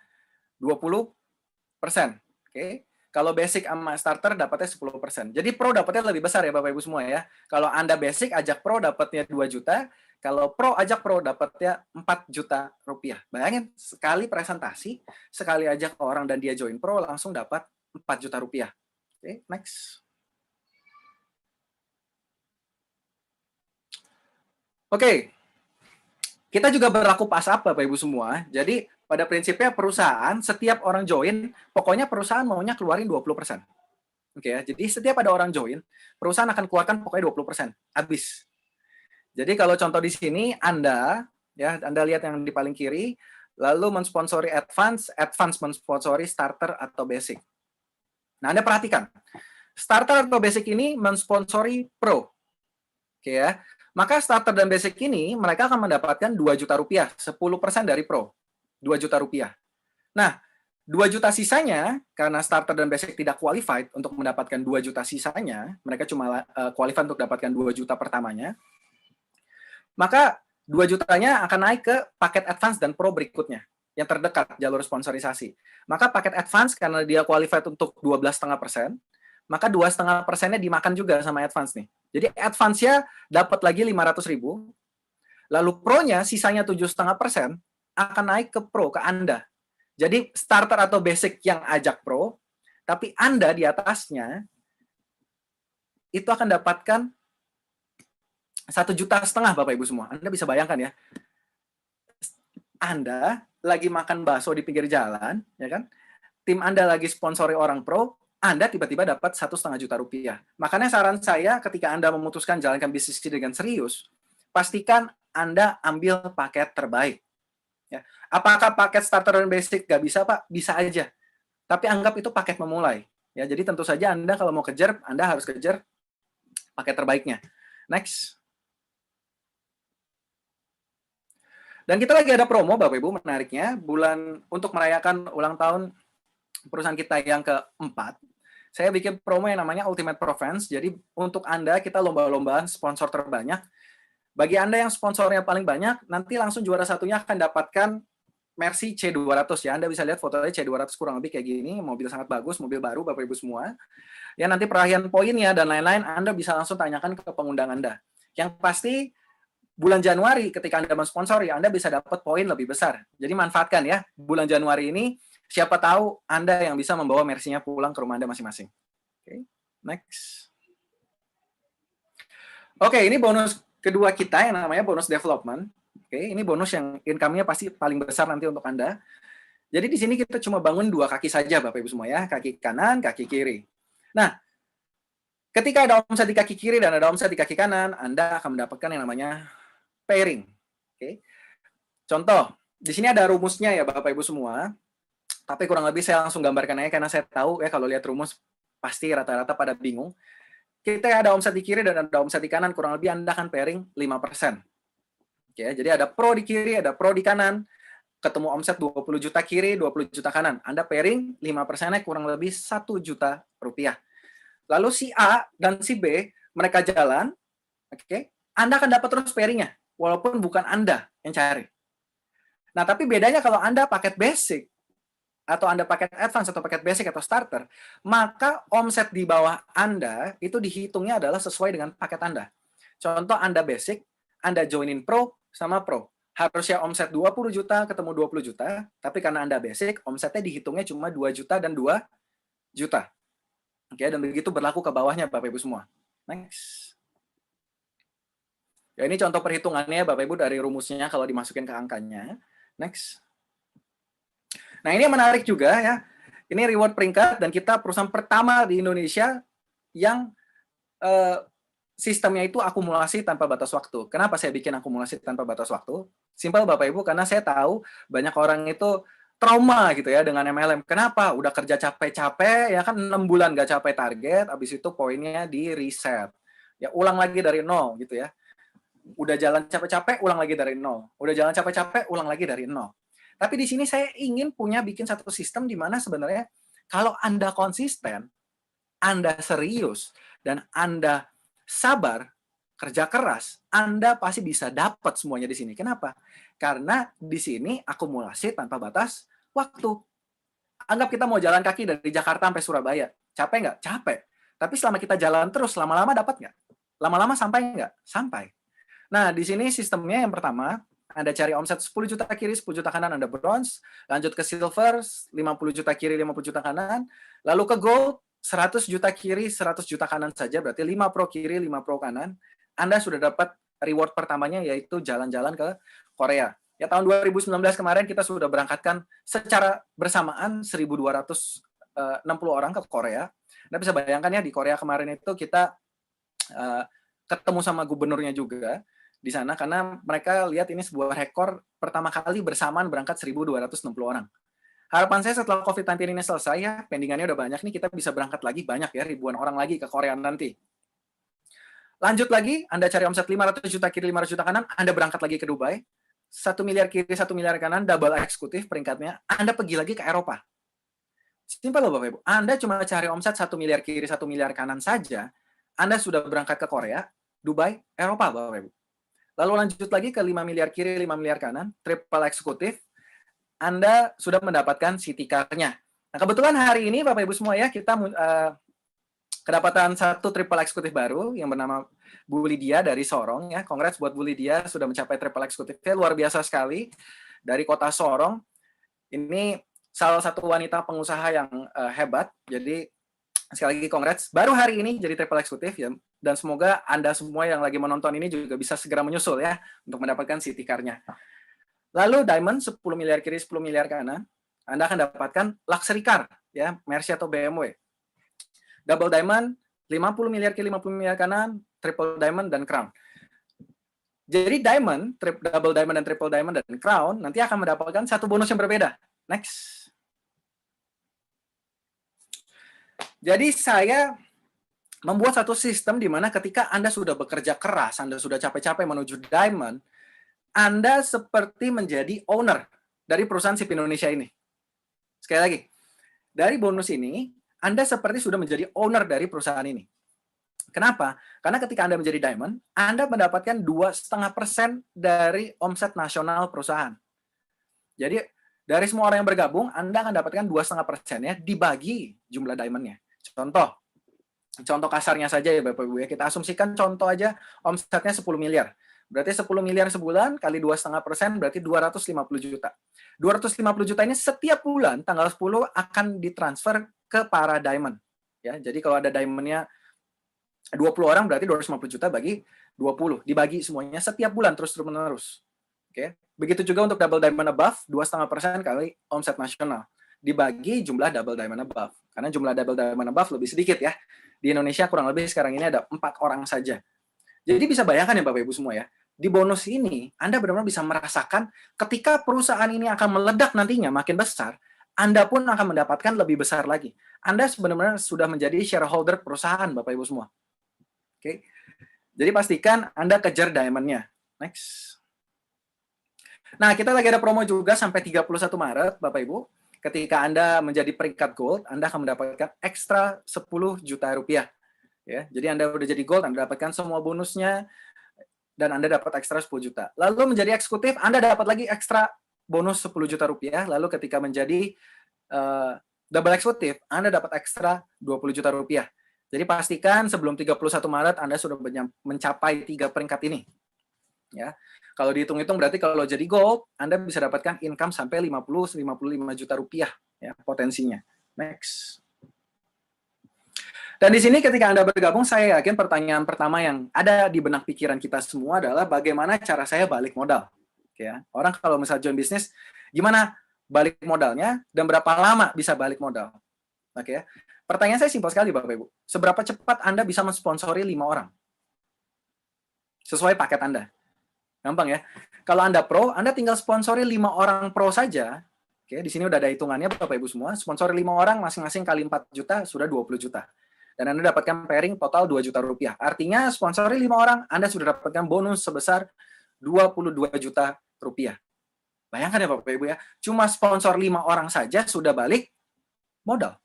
20%. Oke. Kalau basic sama starter dapatnya 10%. Jadi pro dapatnya lebih besar ya Bapak Ibu semua ya. Kalau Anda basic ajak pro dapatnya 2 juta. Kalau pro ajak pro dapatnya 4 juta rupiah. Bayangin, sekali presentasi, sekali ajak orang dan dia join pro, langsung dapat 4 juta rupiah. Oke, next. Oke, kita juga berlaku pas up, Bapak Ibu semua. Jadi, pada prinsipnya perusahaan, setiap orang join, pokoknya perusahaan maunya keluarin 20%. Oke ya, jadi setiap ada orang join, perusahaan akan keluarkan pokoknya 20%. Habis. Jadi kalau contoh di sini Anda lihat yang di paling kiri, lalu mensponsori advance mensponsori starter atau basic. Nah, Anda perhatikan. Starter atau basic ini mensponsori pro. Oke ya. Maka starter dan basic ini mereka akan mendapatkan 2 juta rupiah, 10% dari pro. 2 juta rupiah. Nah, 2 juta sisanya, karena starter dan basic tidak qualified untuk mendapatkan 2 juta sisanya, mereka cuma qualified untuk dapatkan 2 juta pertamanya, maka 2 jutanya akan naik ke paket advance dan pro berikutnya, yang terdekat jalur sponsorisasi. Maka paket advance karena dia qualified untuk 12,5%, maka 2,5%-nya dimakan juga sama advance nih. Jadi advance-nya dapat lagi 500.000, lalu pro-nya sisanya 7,5% akan naik ke pro, ke Anda. Jadi starter atau basic yang ajak pro, tapi Anda di atasnya itu akan dapatkan 1,5 juta Bapak Ibu semua. Anda bisa bayangkan ya. Anda lagi makan bakso di pinggir jalan, ya kan? Tim Anda lagi sponsori orang pro, Anda tiba-tiba dapat 1,5 juta rupiah. Makanya saran saya ketika Anda memutuskan jalankan bisnis dengan serius, pastikan Anda ambil paket terbaik. Ya. Apakah paket starter dan basic nggak bisa, Pak? Bisa aja. Tapi anggap itu paket memulai. Ya, jadi tentu saja Anda kalau mau kejar, Anda harus kejar paket terbaiknya. Next. Dan kita lagi ada promo, Bapak Ibu, menariknya. Untuk merayakan ulang tahun perusahaan kita yang keempat, saya bikin promo yang namanya Ultimate Profans. Jadi untuk Anda, kita lomba-lombaan sponsor terbanyak. Bagi Anda yang sponsornya paling banyak, nanti langsung juara satunya akan dapatkan Mercy C200 ya. Anda bisa lihat fotonya C200 kurang lebih kayak gini, mobil sangat bagus, mobil baru Bapak Ibu semua. Ya nanti perahian poinnya dan lain-lain Anda bisa langsung tanyakan ke pengundang Anda. Yang pasti bulan Januari ketika Anda mensponsori, Anda bisa dapat poin lebih besar. Jadi manfaatkan ya. Bulan Januari ini Siapa tahu Anda yang bisa membawa Mercy-nya pulang ke rumah Anda masing-masing. Oke, next. Oke, ini bonus kedua kita yang namanya bonus development. Oke, ini bonus yang income-nya pasti paling besar nanti untuk Anda. Jadi di sini kita cuma bangun 2 kaki saja, Bapak Ibu semua ya, kaki kanan, kaki kiri. Nah, ketika ada omset di kaki kiri dan ada omset di kaki kanan, Anda akan mendapatkan yang namanya pairing. Oke. Contoh, di sini ada rumusnya ya Bapak Ibu semua. Tapi kurang lebih saya langsung gambarkan aja karena saya tahu ya kalau lihat rumus pasti rata-rata pada bingung. Kita ada omset di kiri dan ada omset di kanan, kurang lebih Anda akan pairing 5%. Oke, jadi ada pro di kiri, ada pro di kanan, ketemu omset 20 juta kiri, 20 juta kanan. Anda pairing 5%-nya kurang lebih 1 juta rupiah. Lalu si A dan si B, mereka jalan, oke, Anda akan dapat terus pairingnya, walaupun bukan Anda yang cari. Nah, tapi bedanya kalau Anda paket basic, atau Anda paket advance atau paket basic atau starter, maka omset di bawah Anda itu dihitungnya adalah sesuai dengan paket Anda. Contoh Anda basic, Anda joinin pro sama pro. Harusnya omset 20 juta ketemu 20 juta, tapi karena Anda basic, omsetnya dihitungnya cuma 2 juta dan 2 juta. Oke, dan begitu berlaku ke bawahnya Bapak Ibu semua. Next. Ya, ini contoh perhitungannya Bapak Ibu dari rumusnya kalau dimasukin ke angkanya. Next. Nah, ini yang menarik juga ya. Ini reward peringkat dan kita perusahaan pertama di Indonesia yang sistemnya itu akumulasi tanpa batas waktu. Kenapa saya bikin akumulasi tanpa batas waktu? Simpel Bapak Ibu, karena saya tahu banyak orang itu trauma gitu ya dengan MLM. Kenapa? Udah kerja capek-capek, ya kan 6 bulan nggak capai target, habis itu poinnya di reset. Ya ulang lagi dari nol gitu ya. Udah jalan capek-capek, ulang lagi dari nol. Udah jalan capek-capek, ulang lagi dari nol. Tapi di sini saya ingin bikin satu sistem di mana sebenarnya kalau Anda konsisten, Anda serius, dan Anda sabar, kerja keras, Anda pasti bisa dapat semuanya di sini. Kenapa? Karena di sini akumulasi tanpa batas waktu. Anggap kita mau jalan kaki dari Jakarta sampai Surabaya. Capek nggak? Capek. Tapi selama kita jalan terus, lama-lama dapat nggak? Lama-lama sampai nggak? Sampai. Nah, di sini sistemnya yang pertama, Anda cari omset 10 juta kiri, 10 juta kanan, Anda bronze. Lanjut ke silver, 50 juta kiri, 50 juta kanan. Lalu ke gold, 100 juta kiri, 100 juta kanan saja. Berarti 5 pro kiri, 5 pro kanan. Anda sudah dapat reward pertamanya, yaitu jalan-jalan ke Korea. Ya, tahun 2019 kemarin kita sudah berangkatkan secara bersamaan 1.260 orang ke Korea. Anda bisa bayangkan ya, di Korea kemarin itu kita ketemu sama gubernurnya juga di sana, karena mereka lihat ini sebuah rekor pertama kali bersamaan berangkat 1.260 orang. Harapan saya setelah COVID-19 ini selesai ya, pendingannya udah banyak nih, kita bisa berangkat lagi banyak ya, ribuan orang lagi ke Korea nanti. Lanjut lagi, Anda cari omset 500 juta kiri, 500 juta kanan, Anda berangkat lagi ke Dubai, 1 miliar kiri, 1 miliar kanan, double eksekutif peringkatnya, Anda pergi lagi ke Eropa. Simpel loh Bapak Ibu, Anda cuma cari omset 1 miliar kiri, 1 miliar kanan saja, Anda sudah berangkat ke Korea, Dubai, Eropa Bapak Ibu. Lalu lanjut lagi ke 5 miliar kiri, 5 miliar kanan, triple eksekutif, Anda sudah mendapatkan city car-nya. Nah, kebetulan hari ini Bapak Ibu semua ya, kita kedapatan satu triple eksekutif baru yang bernama Bu Lydia dari Sorong ya. Congrats buat Bu Lydia sudah mencapai triple eksekutifnya, luar biasa sekali dari kota Sorong. Ini salah satu wanita pengusaha yang hebat. Jadi sekali lagi congrats. Baru hari ini jadi triple eksekutif ya. Dan semoga Anda semua yang lagi menonton ini juga bisa segera menyusul ya untuk mendapatkan city car-nya. Lalu Diamond 10 miliar kiri, 10 miliar kanan, Anda akan dapatkan luxury car ya, Mercy atau BMW. Double Diamond 50 miliar kiri, 50 miliar kanan, Triple Diamond dan Crown. Jadi Diamond, Double Diamond dan Triple Diamond dan Crown nanti akan mendapatkan satu bonus yang berbeda. Next. Jadi saya membuat satu sistem di mana ketika Anda sudah bekerja keras, Anda sudah capek-capek menuju Diamond, Anda seperti menjadi owner dari perusahaan SIP Indonesia ini. Sekali lagi, dari bonus ini, Anda seperti sudah menjadi owner dari perusahaan ini. Kenapa? Karena ketika Anda menjadi Diamond, Anda mendapatkan 2,5% dari omset nasional perusahaan. Jadi, dari semua orang yang bergabung, Anda akan dapatkan 2,5%-nya dibagi jumlah Diamond-nya. Contoh kasarnya saja ya Bapak Ibu ya, kita asumsikan contoh aja omsetnya 10 miliar. Berarti 10 miliar sebulan kali 2,5% berarti 250 juta. 250 juta ini setiap bulan tanggal 10 akan ditransfer ke para diamond. Ya, jadi kalau ada diamondnya 20 orang berarti 250 juta bagi 20. Dibagi semuanya setiap bulan terus-menerus. Oke. Begitu juga untuk double diamond above, 2,5% kali omset nasional. Dibagi jumlah double diamond above. Karena jumlah double diamond above lebih sedikit ya. Di Indonesia kurang lebih sekarang ini ada 4 orang saja. Jadi bisa bayangkan ya Bapak Ibu semua ya, di bonus ini Anda benar-benar bisa merasakan ketika perusahaan ini akan meledak nantinya makin besar, Anda pun akan mendapatkan lebih besar lagi. Anda sebenarnya sudah menjadi shareholder perusahaan Bapak Ibu semua. Oke. Jadi pastikan Anda kejar diamond-nya. Next. Nah, kita lagi ada promo juga sampai 31 Maret Bapak Ibu. Ketika Anda menjadi peringkat gold, Anda akan mendapatkan ekstra 10 juta rupiah. Ya, jadi Anda udah jadi gold, Anda dapatkan semua bonusnya, dan Anda dapat ekstra 10 juta. Lalu menjadi eksekutif, Anda dapat lagi ekstra bonus 10 juta rupiah. Lalu ketika menjadi double eksekutif, Anda dapat ekstra 20 juta rupiah. Jadi pastikan sebelum 31 Maret Anda sudah mencapai 3 peringkat ini. Ya. Kalau dihitung-hitung berarti kalau jadi gold, Anda bisa dapatkan income sampai 50-55 juta rupiah ya, potensinya. Next. Dan di sini ketika Anda bergabung, saya yakin pertanyaan pertama yang ada di benak pikiran kita semua adalah bagaimana cara saya balik modal. Oke, ya. Orang kalau misalnya join bisnis, gimana balik modalnya dan berapa lama bisa balik modal? Oke, ya. Pertanyaan saya simpel sekali Bapak Ibu. Seberapa cepat Anda bisa mensponsori 5 orang? Sesuai paket Anda. Gampang ya. Kalau Anda pro, Anda tinggal sponsori 5 orang pro saja. Oke, di sini udah ada hitungannya Bapak Ibu semua. Sponsori 5 orang masing-masing kali 4 juta sudah 20 juta. Dan Anda dapatkan pairing total 2 juta rupiah. Artinya sponsori 5 orang, Anda sudah dapatkan bonus sebesar 22 juta rupiah. Bayangkan ya Bapak Ibu ya, cuma sponsor 5 orang saja sudah balik modal.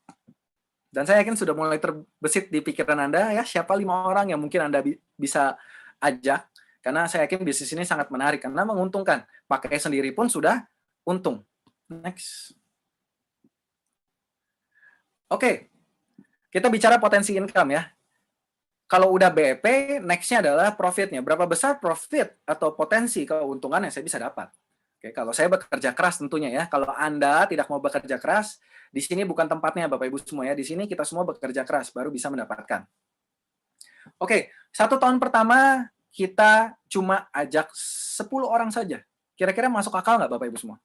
Dan saya yakin sudah mulai terbesit di pikiran Anda ya, siapa 5 orang yang mungkin Anda bisa ajak, karena saya yakin bisnis ini sangat menarik, karena menguntungkan. Pakai sendiri pun sudah untung. Next. Oke. Kita bicara potensi income ya. Kalau udah BEP, next-nya adalah profit-nya. Berapa besar profit atau potensi keuntungan yang saya bisa dapat. Oke, kalau saya bekerja keras tentunya ya. Kalau Anda tidak mau bekerja keras, di sini bukan tempatnya Bapak Ibu semua ya. Di sini kita semua bekerja keras, baru bisa mendapatkan. Oke, 1 tahun pertama kita cuma ajak 10 orang saja. Kira-kira masuk akal nggak Bapak Ibu semua?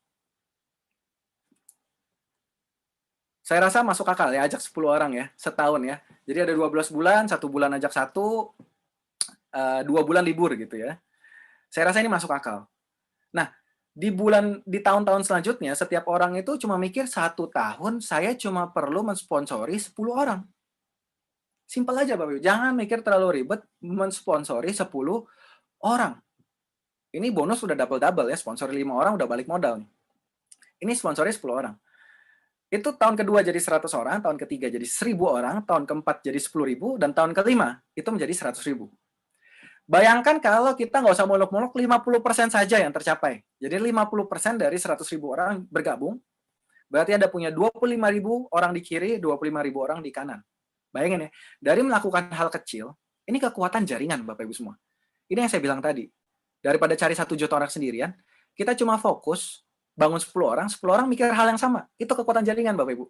Saya rasa masuk akal ya, ajak 10 orang ya, setahun ya. Jadi ada 12 bulan, 1 bulan ajak 1, 2 bulan libur gitu ya. Saya rasa ini masuk akal. Nah, di tahun-tahun selanjutnya, setiap orang itu cuma mikir 1 tahun, saya cuma perlu mensponsori 10 orang. Simpel aja Bapak Ibu, jangan mikir terlalu ribet mensponsori 10 orang. Ini bonus udah double-double ya, sponsori 5 orang udah balik modal nih. Ini sponsori 10 orang. Itu tahun kedua jadi 100 orang, tahun ketiga jadi 1000 orang, tahun keempat jadi 10.000, dan tahun kelima itu menjadi 100.000. Bayangkan kalau kita nggak usah muluk-muluk, 50% saja yang tercapai. Jadi 50% dari 100.000 orang bergabung, berarti Anda punya 25.000 orang di kiri, 25.000 orang di kanan. Bayangin ya, dari melakukan hal kecil, ini kekuatan jaringan Bapak Ibu semua. Ini yang saya bilang tadi. Daripada cari 1 juta orang sendirian, kita cuma fokus bangun 10 orang mikir hal yang sama. Itu kekuatan jaringan, Bapak Ibu.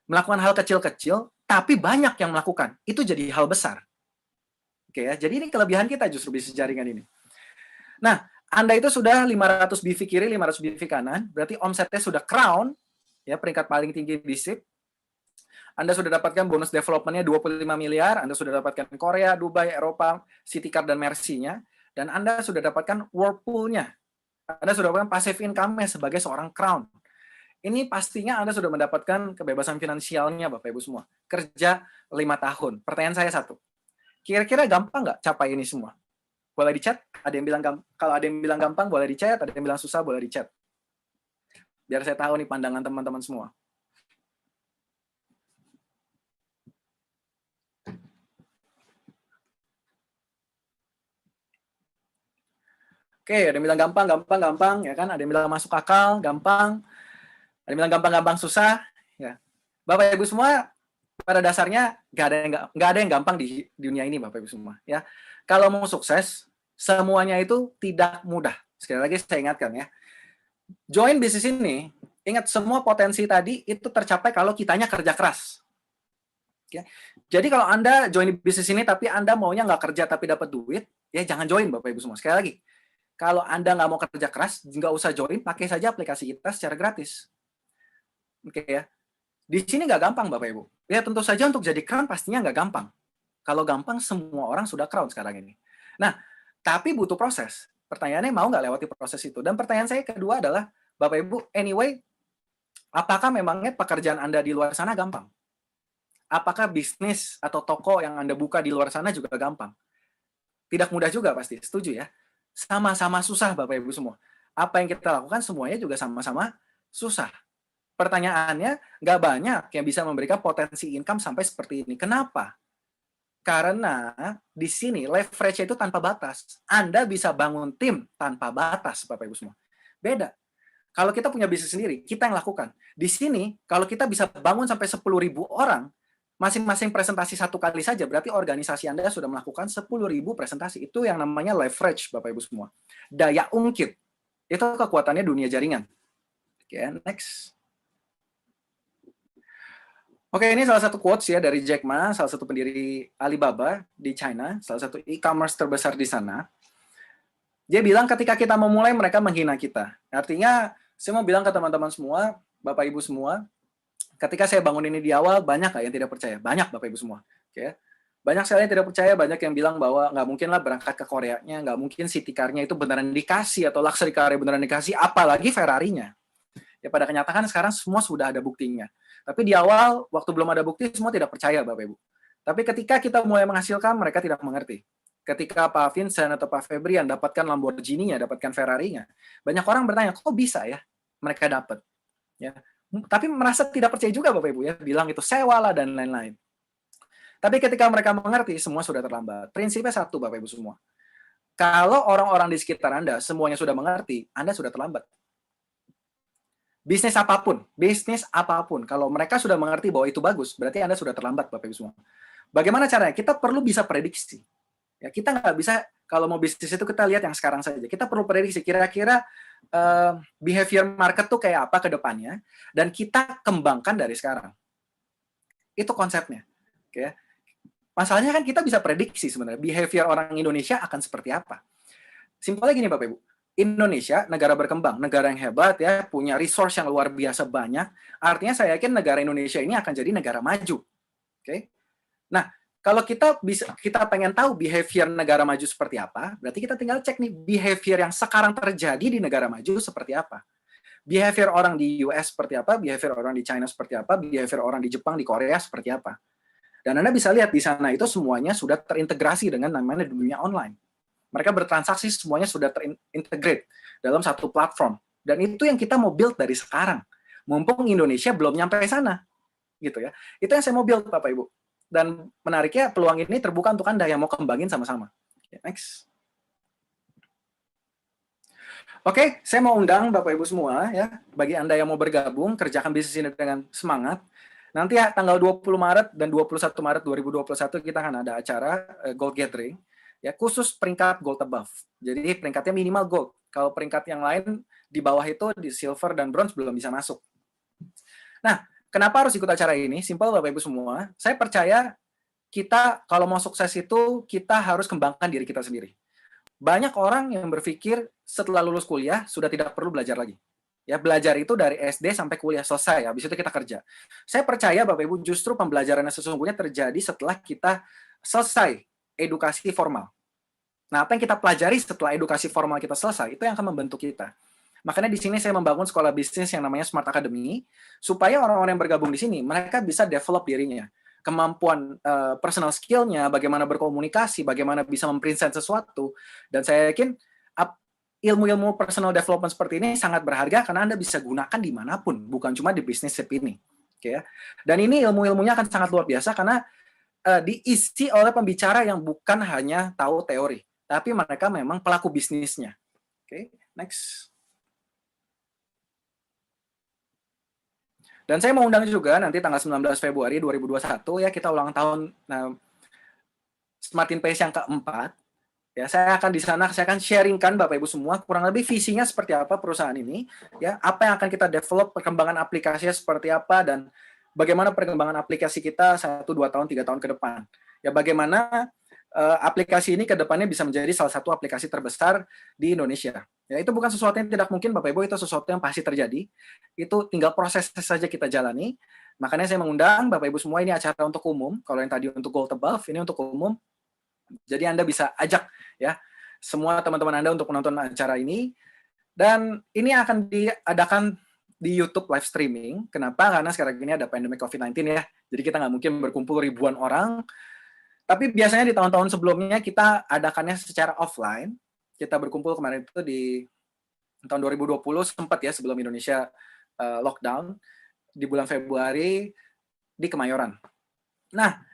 Melakukan hal kecil-kecil, tapi banyak yang melakukan. Itu jadi hal besar. Oke ya, jadi ini kelebihan kita justru bisnis jaringan ini. Nah, Anda itu sudah 500 BV kiri, 500 BV kanan, berarti omsetnya sudah crown, ya peringkat paling tinggi di SIP. Anda sudah dapatkan bonus development-nya 25 miliar, Anda sudah dapatkan Korea, Dubai, Eropa, Citicar, dan Mercy-nya, dan Anda sudah dapatkan Whirlpool-nya. Anda sudah mendapatkan passive income-nya sebagai seorang crown. Ini pastinya Anda sudah mendapatkan kebebasan finansialnya, Bapak Ibu semua. Kerja 5 tahun. Pertanyaan saya satu. Kira-kira gampang nggak capai ini semua? Boleh di chat? Ada yang bilang kalau ada yang bilang gampang, boleh di chat. Ada yang bilang susah, boleh di chat. Biar saya tahu nih pandangan teman-teman semua. Oke, ada yang bilang gampang, ya kan? Ada yang bilang masuk akal, gampang. Ada yang bilang gampang, susah. Ya. Bapak Ibu semua, pada dasarnya nggak ada yang gampang di dunia ini, Bapak Ibu semua. Ya, kalau mau sukses, semuanya itu tidak mudah. Sekali lagi saya ingatkan ya, join bisnis ini, ingat semua potensi tadi itu tercapai kalau kitanya kerja keras. Ya. Jadi kalau Anda join bisnis ini tapi Anda maunya nggak kerja tapi dapat duit, ya jangan join Bapak Ibu semua. Sekali lagi, kalau Anda nggak mau kerja keras, nggak usah join, pakai saja aplikasi kita secara gratis. Oke ya. Di sini nggak gampang Bapak Ibu. Ya tentu saja untuk jadi crown pastinya nggak gampang. Kalau gampang semua orang sudah crown sekarang ini. Nah, tapi butuh proses. Pertanyaannya mau nggak lewati proses itu? Dan pertanyaan saya kedua adalah, Bapak Ibu, anyway, apakah memangnya pekerjaan Anda di luar sana gampang? Apakah bisnis atau toko yang Anda buka di luar sana juga gampang? Tidak mudah juga pasti, setuju ya? Sama-sama susah Bapak Ibu semua. Apa yang kita lakukan semuanya juga sama-sama susah. Pertanyaannya, nggak banyak yang bisa memberikan potensi income sampai seperti ini. Kenapa? Karena di sini leverage itu tanpa batas. Anda bisa bangun tim tanpa batas, Bapak Ibu semua. Beda. Kalau kita punya bisnis sendiri, kita yang lakukan. Di sini, kalau kita bisa bangun sampai 10.000 orang, masing-masing presentasi satu kali saja, berarti organisasi Anda sudah melakukan 10.000 presentasi. Itu yang namanya leverage, Bapak Ibu semua. Daya ungkit. Itu kekuatannya dunia jaringan. Oke, next. Oke, ini salah satu quotes ya dari Jack Ma, salah satu pendiri Alibaba di China, salah satu e-commerce terbesar di sana. Dia bilang ketika kita memulai, mereka menghina kita. Artinya, saya mau bilang ke teman-teman semua, Bapak Ibu semua, ketika saya bangun ini di awal, banyak nggak yang tidak percaya? Banyak, Bapak Ibu semua. Oke. Banyak sekali yang tidak percaya, banyak yang bilang bahwa nggak mungkin lah berangkat ke Koreanya, nggak mungkin city car-nya itu beneran dikasih, atau luxury car-nya beneran dikasih, apalagi Ferrari-nya. Ya pada kenyataan sekarang semua sudah ada buktinya. Tapi di awal, waktu belum ada bukti, semua tidak percaya, Bapak Ibu. Tapi ketika kita mulai menghasilkan, mereka tidak mengerti. Ketika Pak Vincent atau Pak Febrian dapatkan Lamborghini-nya, dapatkan Ferrari-nya, banyak orang bertanya, kok bisa ya mereka dapat? Ya. Tapi merasa tidak percaya juga, Bapak Ibu, ya, bilang itu sewa lah dan lain-lain. Tapi ketika mereka mengerti, semua sudah terlambat. Prinsipnya satu, Bapak Ibu semua. Kalau orang-orang di sekitar Anda semuanya sudah mengerti, Anda sudah terlambat. Bisnis apapun, kalau mereka sudah mengerti bahwa itu bagus, berarti Anda sudah terlambat, Bapak Ibu semua. Bagaimana caranya? Kita perlu bisa prediksi. Ya, kita nggak bisa, kalau mau bisnis itu kita lihat yang sekarang saja. Kita perlu prediksi, kira-kira behavior market tuh kayak apa ke depannya, dan kita kembangkan dari sekarang. Itu konsepnya. Oke. Masalahnya kan kita bisa prediksi sebenarnya, behavior orang Indonesia akan seperti apa. Simpelnya gini, Bapak Ibu. Indonesia, negara berkembang, negara yang hebat ya, punya resource yang luar biasa banyak. Artinya saya yakin negara Indonesia ini akan jadi negara maju. Oke. Nah, kalau kita pengen tahu behavior negara maju seperti apa, berarti kita tinggal cek nih behavior yang sekarang terjadi di negara maju seperti apa. Behavior orang di US seperti apa, behavior orang di China seperti apa, behavior orang di Jepang, di Korea seperti apa. Dan Anda bisa lihat di sana itu semuanya sudah terintegrasi dengan namanya dunia online. Mereka bertransaksi semuanya sudah terintegrate dalam satu platform. Dan itu yang kita mau build dari sekarang. Mumpung Indonesia belum nyampe sana. Gitu ya. Itu yang saya mau build, Bapak Ibu. Dan menariknya peluang ini terbuka untuk Anda yang mau kembangin sama-sama. Next. Oke, saya mau undang Bapak Ibu semua ya. Bagi Anda yang mau bergabung, kerjakan bisnis ini dengan semangat. Nanti ya, tanggal 20 Maret dan 21 Maret 2021 kita akan ada acara Gold Gathering. Ya, khusus peringkat gold above. Jadi peringkatnya minimal gold. Kalau peringkat yang lain di bawah itu di silver dan bronze belum bisa masuk. Nah, kenapa harus ikut acara ini? Simpel Bapak Ibu semua. Saya percaya kita kalau mau sukses itu kita harus kembangkan diri kita sendiri. Banyak orang yang berpikir setelah lulus kuliah sudah tidak perlu belajar lagi. Ya, belajar itu dari SD sampai kuliah selesai, habis itu kita kerja. Saya percaya Bapak Ibu justru pembelajaran yang sesungguhnya terjadi setelah kita selesai edukasi formal. Nah, apa yang kita pelajari setelah edukasi formal kita selesai, itu yang akan membentuk kita. Makanya di sini saya membangun sekolah bisnis yang namanya Smart Academy, supaya orang-orang yang bergabung di sini, mereka bisa develop dirinya. Kemampuan personal skill-nya, bagaimana berkomunikasi, bagaimana bisa mempresent sesuatu. Dan saya yakin ilmu-ilmu personal development seperti ini sangat berharga karena Anda bisa gunakan dimanapun, bukan cuma di bisnis ini. Oke, ya. Dan ini ilmu-ilmunya akan sangat luar biasa karena diisi oleh pembicara yang bukan hanya tahu teori, tapi mereka memang pelaku bisnisnya. Oke, next. Dan saya mau undang juga nanti tanggal 19 Februari 2021 ya, kita ulang tahun Smart in Pace yang keempat. Ya, saya akan di sana, saya akan sharingkan Bapak Ibu semua kurang lebih visinya seperti apa perusahaan ini, ya, apa yang akan kita develop, perkembangan aplikasinya seperti apa, dan bagaimana perkembangan aplikasi kita 1, 2 tahun, 3 tahun ke depan. Ya, bagaimana aplikasi ini ke depannya bisa menjadi salah satu aplikasi terbesar di Indonesia. Ya, itu bukan sesuatu yang tidak mungkin Bapak Ibu, itu sesuatu yang pasti terjadi. Itu tinggal proses saja kita jalani. Makanya saya mengundang Bapak Ibu semua, ini acara untuk umum. Kalau yang tadi untuk Gold Above, ini untuk umum. Jadi Anda bisa ajak ya semua teman-teman Anda untuk menonton acara ini, dan ini akan diadakan di YouTube live streaming. Kenapa? Karena sekarang ini ada pandemi COVID-19 ya. Jadi kita nggak mungkin berkumpul ribuan orang. Tapi biasanya di tahun-tahun sebelumnya kita adakannya secara offline. Kita berkumpul kemarin itu di tahun 2020 sempat ya, sebelum Indonesia lockdown di bulan Februari di Kemayoran. Nah,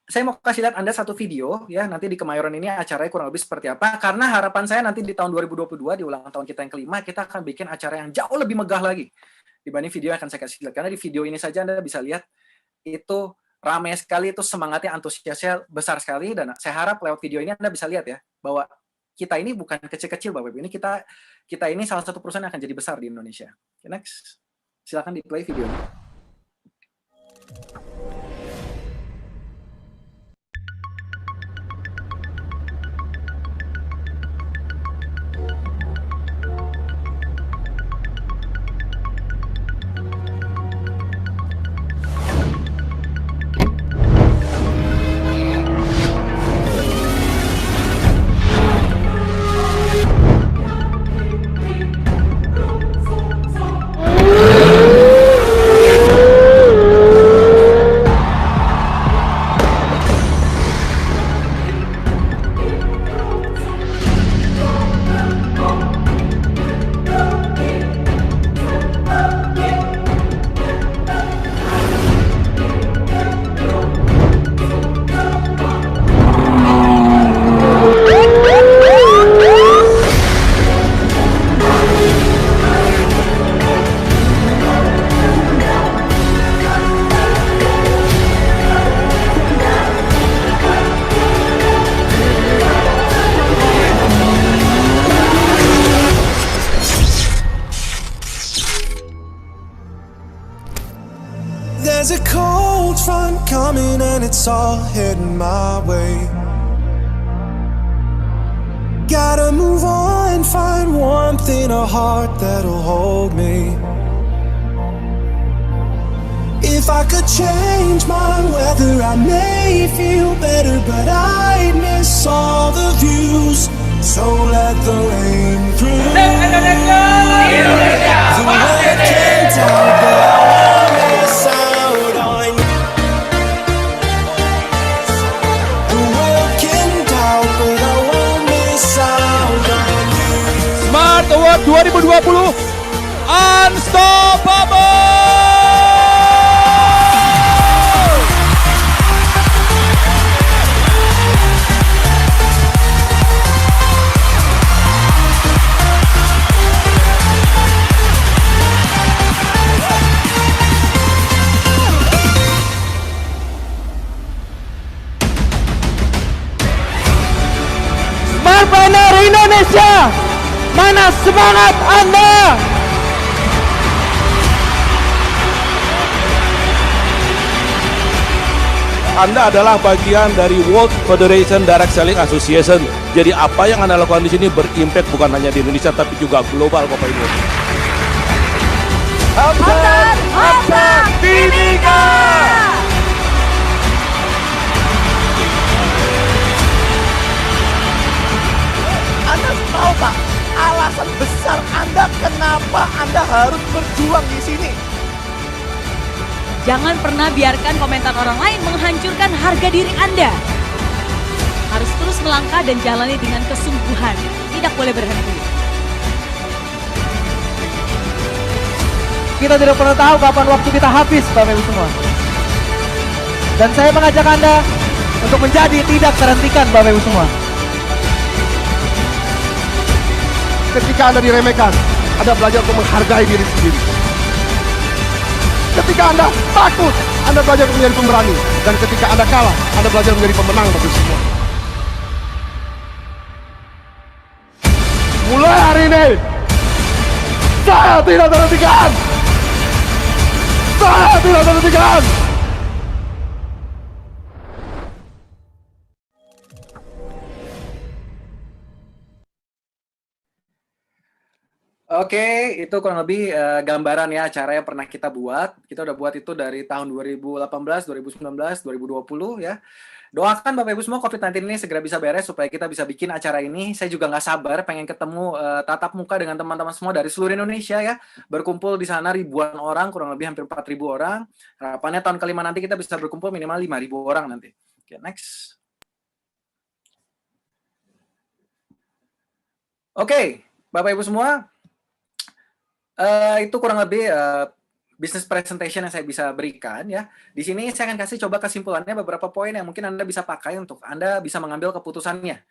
saya mau kasih lihat Anda satu video ya, nanti di Kemayoran ini acaranya kurang lebih seperti apa, karena harapan saya nanti di tahun 2022 di ulang tahun kita yang kelima, kita akan bikin acara yang jauh lebih megah lagi dibanding video yang akan saya kasih lihat. Karena di video ini saja Anda bisa lihat itu ramai sekali, itu semangatnya, antusiasnya besar sekali, dan saya harap lewat video ini Anda bisa lihat ya bahwa kita ini bukan kecil-kecil Bapak Ibu, ini kita ini salah satu perusahaan yang akan jadi besar di Indonesia. Okay, next, silakan di play videonya. There's a cold front coming and it's all heading my way. Gotta move on, find warmth in a heart that'll hold me. If I could change my weather, I may feel better, but I'd miss all the views. So let the rain through. Indonesia! The wind can tell, but I won't miss out on you. The world can doubt, but I won't miss out on you. Smart Award 2020 Unstoppable! Smartpreneur Indonesia, mana semangat Anda? Anda adalah bagian dari World Federation Direct Selling Association. Jadi apa yang Anda lakukan di sini berimpact bukan hanya di Indonesia tapi juga global, Bapak Ibu. Hamzat Timika. Anda tahu Pak, alasan besar Anda kenapa Anda harus berjuang di sini? Jangan pernah biarkan komentar orang lain menghancurkan harga diri Anda. Harus terus melangkah dan jalani dengan kesungguhan. Tidak boleh berhenti. Kita tidak pernah tahu kapan waktu kita habis, Bapak Ibu semua. Dan saya mengajak Anda untuk menjadi tidak terhentikan, Bapak Ibu semua. Ketika Anda diremehkan, Anda belajar untuk menghargai diri sendiri. Ketika Anda takut, Anda belajar menjadi pemberani. Dan ketika Anda kalah, Anda belajar menjadi pemenang bagi semua. Mulai hari ini, saya tidak terhentikan. Saya tidak terhentikan. Oke, itu kurang lebih gambaran ya acara yang pernah kita buat. Kita udah buat itu dari tahun 2018, 2019, 2020 ya. Doakan Bapak Ibu semua COVID-19 ini segera bisa beres supaya kita bisa bikin acara ini. Saya juga nggak sabar pengen ketemu tatap muka dengan teman-teman semua dari seluruh Indonesia ya. Berkumpul di sana ribuan orang, kurang lebih hampir 4.000 orang. Harapannya tahun kelima nanti kita bisa berkumpul minimal 5.000 orang nanti. Oke, next. Oke, Bapak Ibu semua, itu kurang lebih business presentation yang saya bisa berikan ya. Di sini saya akan kasih coba kesimpulannya beberapa poin yang mungkin Anda bisa pakai untuk Anda bisa mengambil keputusannya.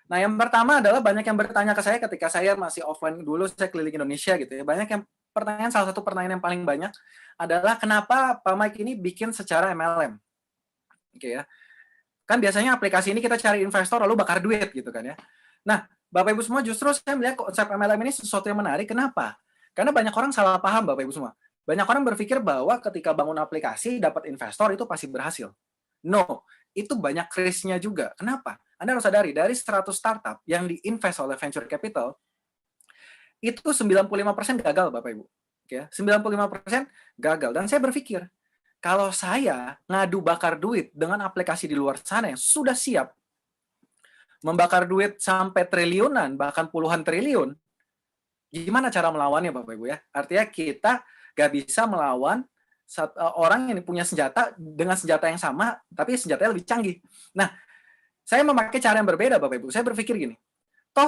Nah, yang pertama adalah banyak yang bertanya ke saya ketika saya masih offline dulu, saya keliling Indonesia gitu ya. Banyak yang salah satu pertanyaan yang paling banyak adalah kenapa Pak Mike ini bikin secara MLM. Oke ya. Kan biasanya aplikasi ini kita cari investor lalu bakar duit gitu kan ya. Nah, Bapak Ibu semua justru saya melihat konsep MLM ini sesuatu yang menarik. Kenapa? Karena banyak orang salah paham, Bapak Ibu semua. Banyak orang berpikir bahwa ketika bangun aplikasi dapat investor itu pasti berhasil. No, itu banyak risk-nya juga. Kenapa? Anda harus sadari, dari 100 startup yang diinvest oleh venture capital, itu 95% gagal, Bapak Ibu. Oke, 95% gagal. Dan saya berpikir, kalau saya ngadu bakar duit dengan aplikasi di luar sana yang sudah siap membakar duit sampai triliunan, bahkan puluhan triliun, gimana cara melawannya Bapak Ibu ya? Artinya kita gak bisa melawan orang yang punya senjata dengan senjata yang sama, tapi senjatanya lebih canggih. Nah, saya memakai cara yang berbeda Bapak Ibu. Saya berpikir gini, toh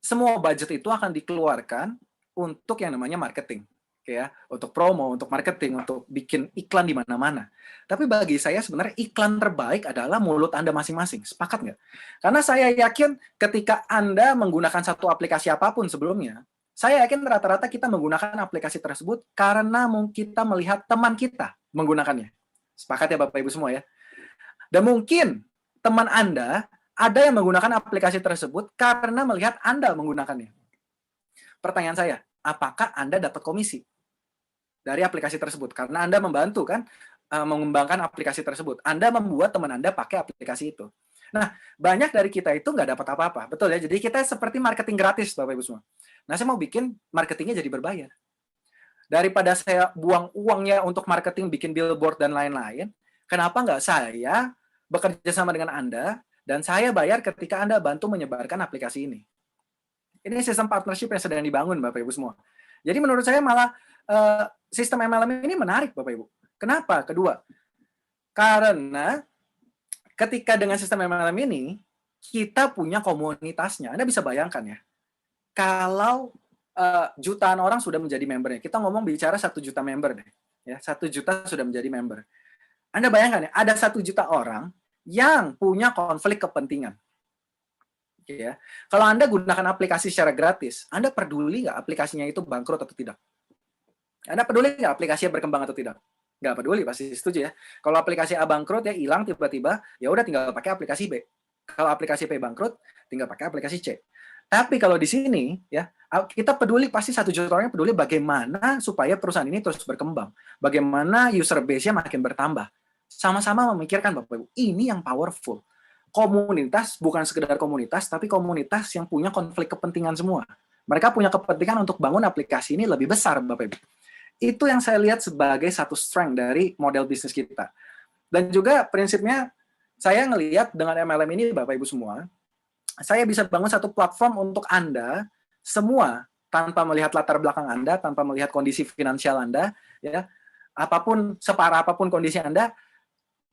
semua budget itu akan dikeluarkan untuk yang namanya marketing. Ya, untuk promo, untuk marketing, untuk bikin iklan di mana-mana. Tapi bagi saya sebenarnya iklan terbaik adalah mulut Anda masing-masing. Sepakat nggak? Karena saya yakin ketika Anda menggunakan satu aplikasi apapun sebelumnya, saya yakin rata-rata kita menggunakan aplikasi tersebut karena kita melihat teman kita menggunakannya. Sepakat ya Bapak Ibu semua ya? Dan mungkin teman Anda ada yang menggunakan aplikasi tersebut karena melihat Anda menggunakannya. Pertanyaan saya, apakah Anda dapat komisi dari aplikasi tersebut? Karena Anda membantu kan mengembangkan aplikasi tersebut. Anda membuat teman Anda pakai aplikasi itu. Nah, banyak dari kita itu nggak dapat apa-apa. Betul ya? Jadi kita seperti marketing gratis, Bapak Ibu semua. Nah, saya mau bikin marketingnya jadi berbayar. Daripada saya buang uangnya untuk marketing, bikin billboard, dan lain-lain, kenapa nggak saya bekerja sama dengan Anda, dan saya bayar ketika Anda bantu menyebarkan aplikasi ini. Ini sistem partnership yang sedang dibangun, Bapak Ibu semua. Jadi menurut saya malah sistem MLM ini menarik, Bapak Ibu. Kenapa? Kedua, karena ketika dengan sistem MLM ini, kita punya komunitasnya. Anda bisa bayangkan ya, kalau jutaan orang sudah menjadi membernya, kita ngomong bicara 1 juta member deh. Ya, 1 juta sudah menjadi member. Anda bayangkan ya, ada 1 juta orang yang punya konflik kepentingan. Ya. Kalau Anda gunakan aplikasi secara gratis, Anda peduli nggak aplikasinya itu bangkrut atau tidak? Anda peduli nggak aplikasinya berkembang atau tidak? Nggak peduli, pasti setuju ya. Kalau aplikasi A bangkrut ya hilang tiba-tiba, ya udah tinggal pakai aplikasi B. Kalau aplikasi B bangkrut, tinggal pakai aplikasi C. Tapi kalau di sini ya, kita peduli, pasti 1 juta orang peduli bagaimana supaya perusahaan ini terus berkembang. Bagaimana user base-nya makin bertambah. Sama-sama memikirkan Bapak Ibu, ini yang powerful. Komunitas bukan sekedar komunitas, tapi komunitas yang punya konflik kepentingan semua. Mereka punya kepentingan untuk bangun aplikasi ini lebih besar, Bapak Ibu. Itu yang saya lihat sebagai satu strength dari model bisnis kita. Dan juga prinsipnya, saya ngelihat dengan MLM ini, Bapak Ibu semua, saya bisa bangun satu platform untuk Anda semua, tanpa melihat latar belakang Anda, tanpa melihat kondisi finansial Anda, ya, apapun, separah apapun kondisi Anda,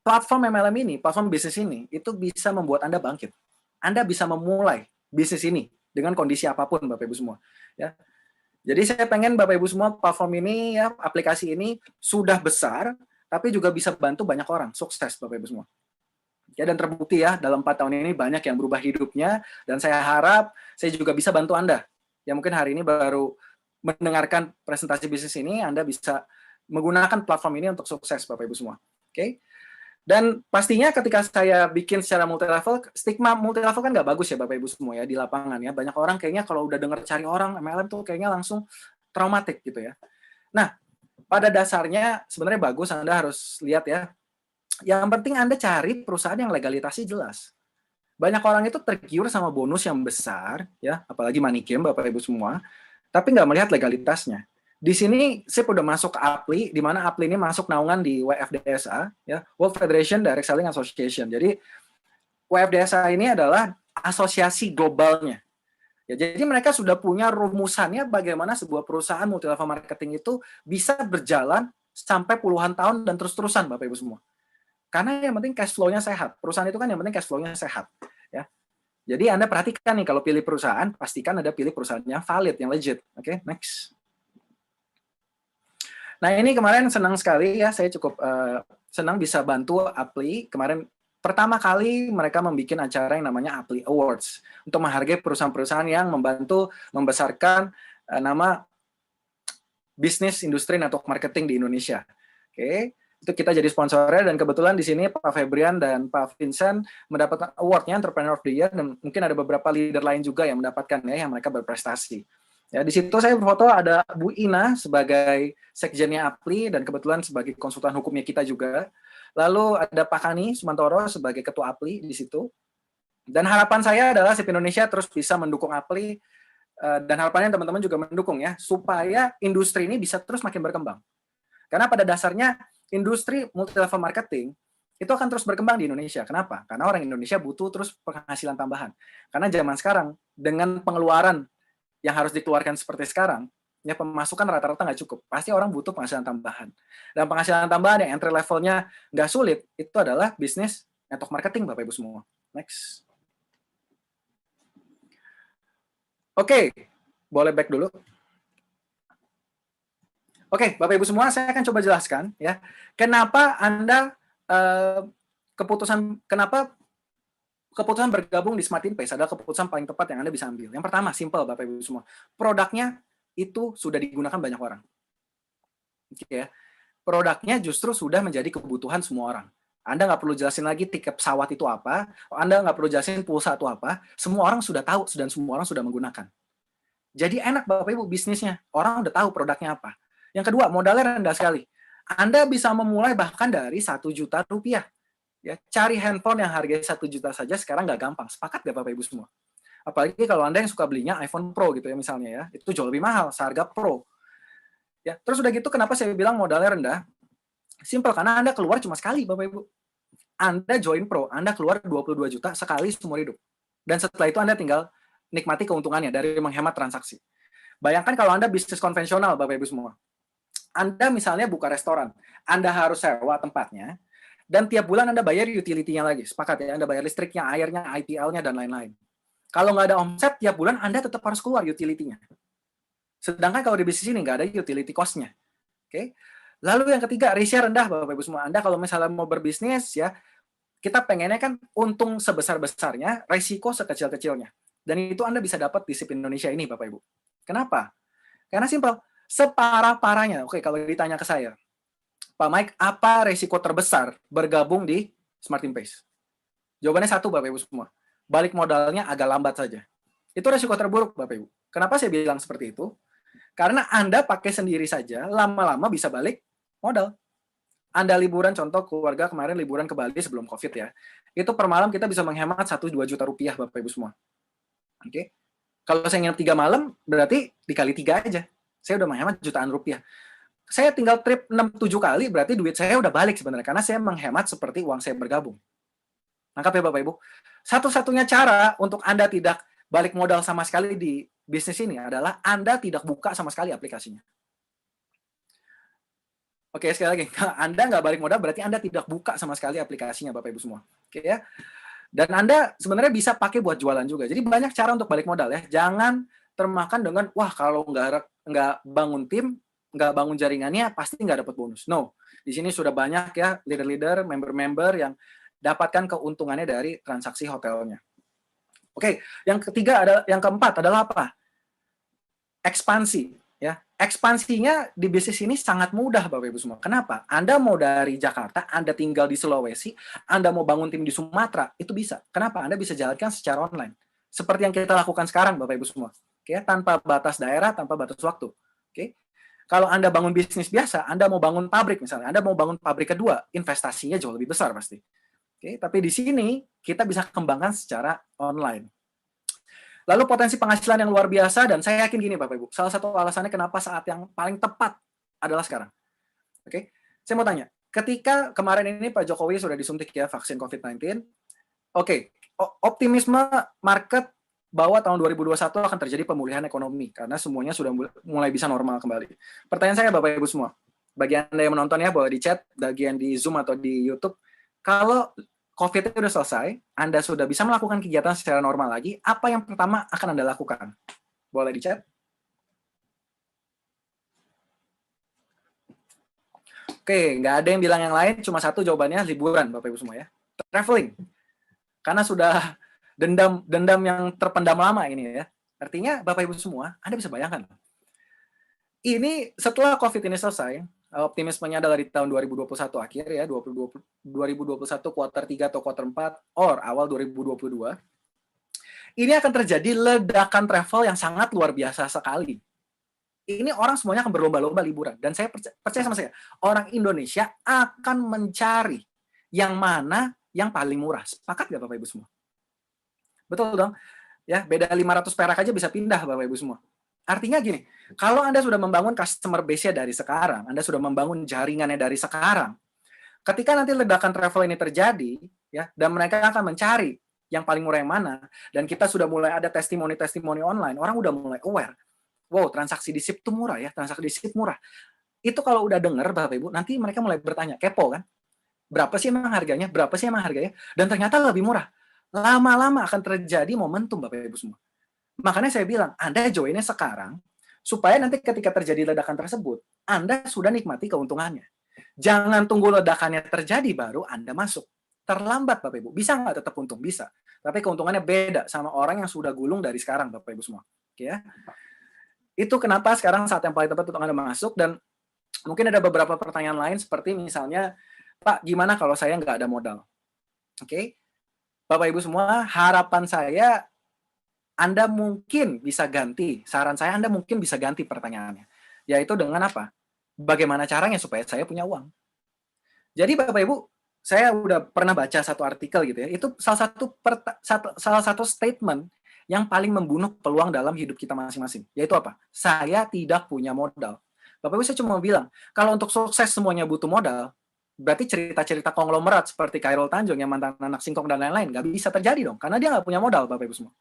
platform MLM ini, platform bisnis ini, itu bisa membuat Anda bangkit. Anda bisa memulai bisnis ini dengan kondisi apapun, Bapak Ibu semua. Ya. Jadi saya pengen Bapak Ibu semua, platform ini, ya, aplikasi ini sudah besar, tapi juga bisa bantu banyak orang, sukses Bapak Ibu semua. Ya, dan terbukti ya, dalam 4 tahun ini banyak yang berubah hidupnya, dan saya harap saya juga bisa bantu Anda. Ya mungkin hari ini baru mendengarkan presentasi bisnis ini, Anda bisa menggunakan platform ini untuk sukses Bapak Ibu semua. Oke? Dan pastinya ketika saya bikin secara multi level, stigma multi level kan nggak bagus ya Bapak Ibu semua ya di lapangan ya. Banyak orang kayaknya kalau udah dengar cari orang MLM tuh kayaknya langsung traumatik gitu ya. Nah, pada dasarnya sebenarnya bagus, Anda harus lihat ya. Yang penting Anda cari perusahaan yang legalitasnya jelas. Banyak orang itu tergiur sama bonus yang besar ya, apalagi money game Bapak Ibu semua, tapi nggak melihat legalitasnya. Di sini saya udah masuk ke APLI, di mana APLI ini masuk naungan di WFDSA, ya, World Federation Direct Selling Association. Jadi WFDSA ini adalah asosiasi globalnya. Ya, jadi mereka sudah punya rumusannya bagaimana sebuah perusahaan multi level marketing itu bisa berjalan sampai puluhan tahun dan terus-terusan, Bapak Ibu semua. Karena yang penting cash flow-nya sehat. Perusahaan itu kan yang penting cash flow-nya sehat. Ya. Jadi Anda perhatikan nih kalau pilih perusahaan, pastikan Anda pilih perusahaan yang valid, yang legit. Oke, next. Nah ini kemarin senang sekali ya, saya cukup senang bisa bantu APLI. Kemarin pertama kali mereka membuat acara yang namanya APLI Awards untuk menghargai perusahaan-perusahaan yang membantu membesarkan nama bisnis industri network marketing di Indonesia. Oke, itu kita jadi sponsornya dan kebetulan di sini Pak Febrian dan Pak Vincent mendapatkan awardnya Entrepreneur of the Year dan mungkin ada beberapa leader lain juga yang mendapatkan ya, yang mereka berprestasi. Ya, di situ saya foto ada Bu Ina sebagai sekjennya APLI dan kebetulan sebagai konsultan hukumnya kita juga. Lalu ada Pak Kani Sumantoro sebagai ketua APLI di situ. Dan harapan saya adalah SIP Indonesia terus bisa mendukung APLI dan harapannya teman-teman juga mendukung ya supaya industri ini bisa terus makin berkembang. Karena pada dasarnya industri multi level marketing itu akan terus berkembang di Indonesia. Kenapa? Karena orang Indonesia butuh terus penghasilan tambahan. Karena zaman sekarang dengan pengeluaran yang harus dikeluarkan seperti sekarang, ya pemasukan rata-rata nggak cukup. Pasti orang butuh penghasilan tambahan. Dan penghasilan tambahan yang entry levelnya nggak sulit, itu adalah bisnis network marketing, Bapak Ibu semua. Next. Oke, boleh back dulu. Oke, Bapak Ibu semua, saya akan coba jelaskan ya, kenapa Anda kenapa keputusan bergabung di Smart Pace adalah keputusan paling tepat yang Anda bisa ambil. Yang pertama, simple Bapak Ibu semua. Produknya itu sudah digunakan banyak orang. Oke ya. Produknya justru sudah menjadi kebutuhan semua orang. Anda nggak perlu jelasin lagi tiket pesawat itu apa, Anda nggak perlu jelasin pulsa itu apa, semua orang sudah tahu dan semua orang sudah menggunakan. Jadi enak Bapak Ibu bisnisnya, orang udah tahu produknya apa. Yang kedua, modalnya rendah sekali. Anda bisa memulai bahkan dari 1 juta rupiah. Ya, cari handphone yang harganya 1 juta saja sekarang nggak gampang. Sepakat nggak Bapak Ibu semua? Apalagi kalau Anda yang suka belinya iPhone Pro gitu ya misalnya ya, itu jauh lebih mahal, seharga Pro. Ya, terus udah gitu kenapa saya bilang modalnya rendah? Simple, karena Anda keluar cuma sekali Bapak Ibu. Anda join Pro, Anda keluar 22 juta sekali seumur hidup. Dan setelah itu Anda tinggal nikmati keuntungannya dari menghemat transaksi. Bayangkan kalau Anda bisnis konvensional Bapak Ibu semua. Anda misalnya buka restoran, Anda harus sewa tempatnya, dan tiap bulan Anda bayar utility-nya lagi. Sepakat ya, Anda bayar listriknya, airnya, IPL-nya, dan lain-lain. Kalau nggak ada omset, tiap bulan Anda tetap harus keluar utility-nya. Sedangkan kalau di bisnis ini nggak ada utility cost-nya. Oke. Lalu yang ketiga, risk-nya rendah, Bapak Ibu semua. Anda kalau misalnya mau berbisnis, ya kita pengennya kan untung sebesar-besarnya, resiko sekecil-kecilnya. Dan itu Anda bisa dapat di SIP Indonesia ini, Bapak Ibu. Kenapa? Karena simpel. Separah-parahnya, oke, kalau ditanya ke saya, Pak Mike, apa resiko terbesar bergabung di Smart Pace? Jawabannya satu, Bapak Ibu semua. Balik modalnya agak lambat saja. Itu resiko terburuk, Bapak Ibu. Kenapa saya bilang seperti itu? Karena Anda pakai sendiri saja, lama-lama bisa balik modal. Anda liburan, contoh keluarga kemarin liburan ke Bali sebelum COVID ya. Itu per malam kita bisa menghemat 1-2 juta rupiah, Bapak Ibu semua. Oke. Kalau saya nginep 3 malam, berarti dikali 3 aja. Saya udah menghemat jutaan rupiah. Saya tinggal trip 6-7 kali, berarti duit saya udah balik sebenarnya. Karena saya menghemat seperti uang saya bergabung. Nangkap ya Bapak Ibu? Satu-satunya cara untuk Anda tidak balik modal sama sekali di bisnis ini adalah Anda tidak buka sama sekali aplikasinya. Oke, sekali lagi. Anda nggak balik modal, berarti Anda tidak buka sama sekali aplikasinya, Bapak Ibu semua. Oke ya? Dan Anda sebenarnya bisa pakai buat jualan juga. Jadi banyak cara untuk balik modal ya. Jangan termakan dengan, wah kalau nggak bangun tim, nggak bangun jaringannya, pasti nggak dapat bonus. No, di sini sudah banyak ya leader-leader, member-member yang dapatkan keuntungannya dari transaksi hotelnya. Oke, yang keempat adalah apa? Ekspansi. Ya, ekspansinya di bisnis ini sangat mudah Bapak Ibu semua. Kenapa? Anda mau dari Jakarta, Anda tinggal di Sulawesi, Anda mau bangun tim di Sumatera, itu bisa. Kenapa? Anda bisa jalankan secara online. Seperti yang kita lakukan sekarang Bapak Ibu semua. Oke, tanpa batas daerah, tanpa batas waktu. Oke. Kalau Anda bangun bisnis biasa, Anda mau bangun pabrik misalnya, Anda mau bangun pabrik kedua, investasinya jauh lebih besar pasti. Oke, tapi di sini kita bisa kembangkan secara online. Lalu potensi penghasilan yang luar biasa, dan saya yakin gini Bapak Ibu, salah satu alasannya kenapa saat yang paling tepat adalah sekarang. Oke, saya mau tanya, ketika kemarin ini Pak Jokowi sudah disuntik ya vaksin COVID-19, oke, optimisme market bahwa tahun 2021 akan terjadi pemulihan ekonomi karena semuanya sudah mulai bisa normal kembali. Pertanyaan saya Bapak Ibu semua, bagi Anda yang menonton ya, bahwa di chat, bagian di Zoom atau di YouTube, kalau COVID itu sudah selesai, Anda sudah bisa melakukan kegiatan secara normal lagi, apa yang pertama akan Anda lakukan? Boleh di chat? Oke, nggak ada yang bilang yang lain, cuma satu jawabannya, liburan Bapak Ibu semua ya. Traveling. Karena sudah dendam yang terpendam lama ini ya. Artinya Bapak Ibu semua, Anda bisa bayangkan. Ini setelah COVID ini selesai, optimismenya adalah di tahun 2021 akhir ya, 2021 kuartal 3 atau kuartal 4, or awal 2022. Ini akan terjadi ledakan travel yang sangat luar biasa sekali. Ini orang semuanya akan berlomba-lomba liburan. Dan saya percaya sama saya, orang Indonesia akan mencari yang mana yang paling murah. Sepakat nggak Bapak Ibu semua? Betul dong? Ya, beda 500 perak aja bisa pindah Bapak Ibu semua. Artinya gini, kalau Anda sudah membangun customer base-nya dari sekarang, Anda sudah membangun jaringannya dari sekarang, ketika nanti ledakan travel ini terjadi, ya, dan mereka akan mencari yang paling murah yang mana, dan kita sudah mulai ada testimoni-testimoni online, orang udah mulai aware, wow, transaksi di SIP itu murah ya, transaksi di SIP murah. Itu kalau udah dengar, Bapak Ibu, nanti mereka mulai bertanya, kepo kan? Berapa sih emang harganya? Berapa sih emang harganya? Dan ternyata lebih murah. Lama-lama akan terjadi momentum, Bapak Ibu semua. Makanya saya bilang, Anda joinnya sekarang, supaya nanti ketika terjadi ledakan tersebut, Anda sudah nikmati keuntungannya. Jangan tunggu ledakannya terjadi, baru Anda masuk. Terlambat, Bapak Ibu. Bisa nggak tetap untung? Bisa. Tapi keuntungannya beda sama orang yang sudah gulung dari sekarang, Bapak Ibu semua. Oke ya? Itu kenapa sekarang saat yang paling tepat untuk Anda masuk, dan mungkin ada beberapa pertanyaan lain, seperti misalnya, Pak, gimana kalau saya nggak ada modal? Oke? Bapak Ibu semua, harapan saya, Anda mungkin bisa ganti, saran saya Anda mungkin bisa ganti pertanyaannya. Yaitu dengan apa? Bagaimana caranya supaya saya punya uang? Jadi Bapak Ibu, saya udah pernah baca satu artikel gitu ya, itu salah satu statement yang paling membunuh peluang dalam hidup kita masing-masing. Yaitu apa? Saya tidak punya modal. Bapak Ibu, saya cuma bilang, kalau untuk sukses semuanya butuh modal, berarti cerita-cerita konglomerat seperti Khairul Tanjung yang mantan anak singkong dan lain-lain nggak bisa terjadi dong, karena dia nggak punya modal, Bapak Ibu semua.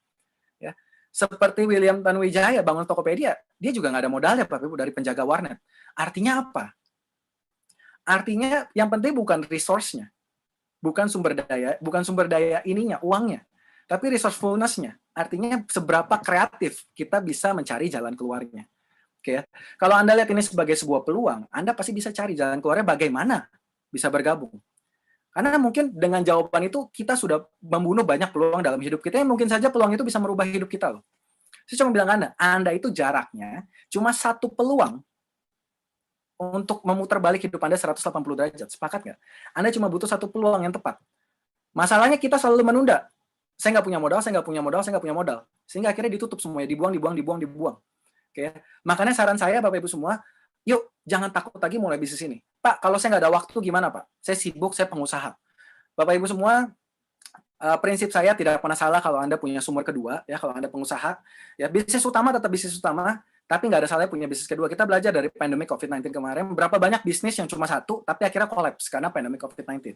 Ya, seperti William Tanuwijaya bangun Tokopedia, dia juga nggak ada modalnya Bapak Ibu dari penjaga warnet. Artinya apa? Artinya yang penting bukan resource-nya, bukan sumber daya ininya, uangnya, tapi resourcefulness-nya. Artinya seberapa kreatif kita bisa mencari jalan keluarnya. Oke ya. Kalau Anda lihat ini sebagai sebuah peluang, Anda pasti bisa cari jalan keluarnya bagaimana bisa bergabung. Karena mungkin dengan jawaban itu kita sudah membunuh banyak peluang dalam hidup kita yang mungkin saja peluang itu bisa merubah hidup kita loh. Saya cuma bilang Anda itu jaraknya cuma satu peluang untuk memutar balik hidup Anda 180 derajat. Sepakat nggak? Anda cuma butuh satu peluang yang tepat. Masalahnya kita selalu menunda. Saya nggak punya modal, saya nggak punya modal, saya nggak punya modal. Sehingga akhirnya ditutup semuanya, dibuang. Oke. Makanya saran saya Bapak Ibu semua, yuk jangan takut lagi mulai bisnis ini. Pak, kalau saya nggak ada waktu gimana Pak? Saya sibuk, saya pengusaha. Bapak Ibu semua, prinsip saya tidak pernah salah kalau Anda punya sumber kedua, ya kalau Anda pengusaha. Ya bisnis utama tetap bisnis utama, tapi nggak ada salahnya punya bisnis kedua. Kita belajar dari pandemi COVID-19 kemarin, berapa banyak bisnis yang cuma satu, tapi akhirnya kolaps karena pandemi COVID-19.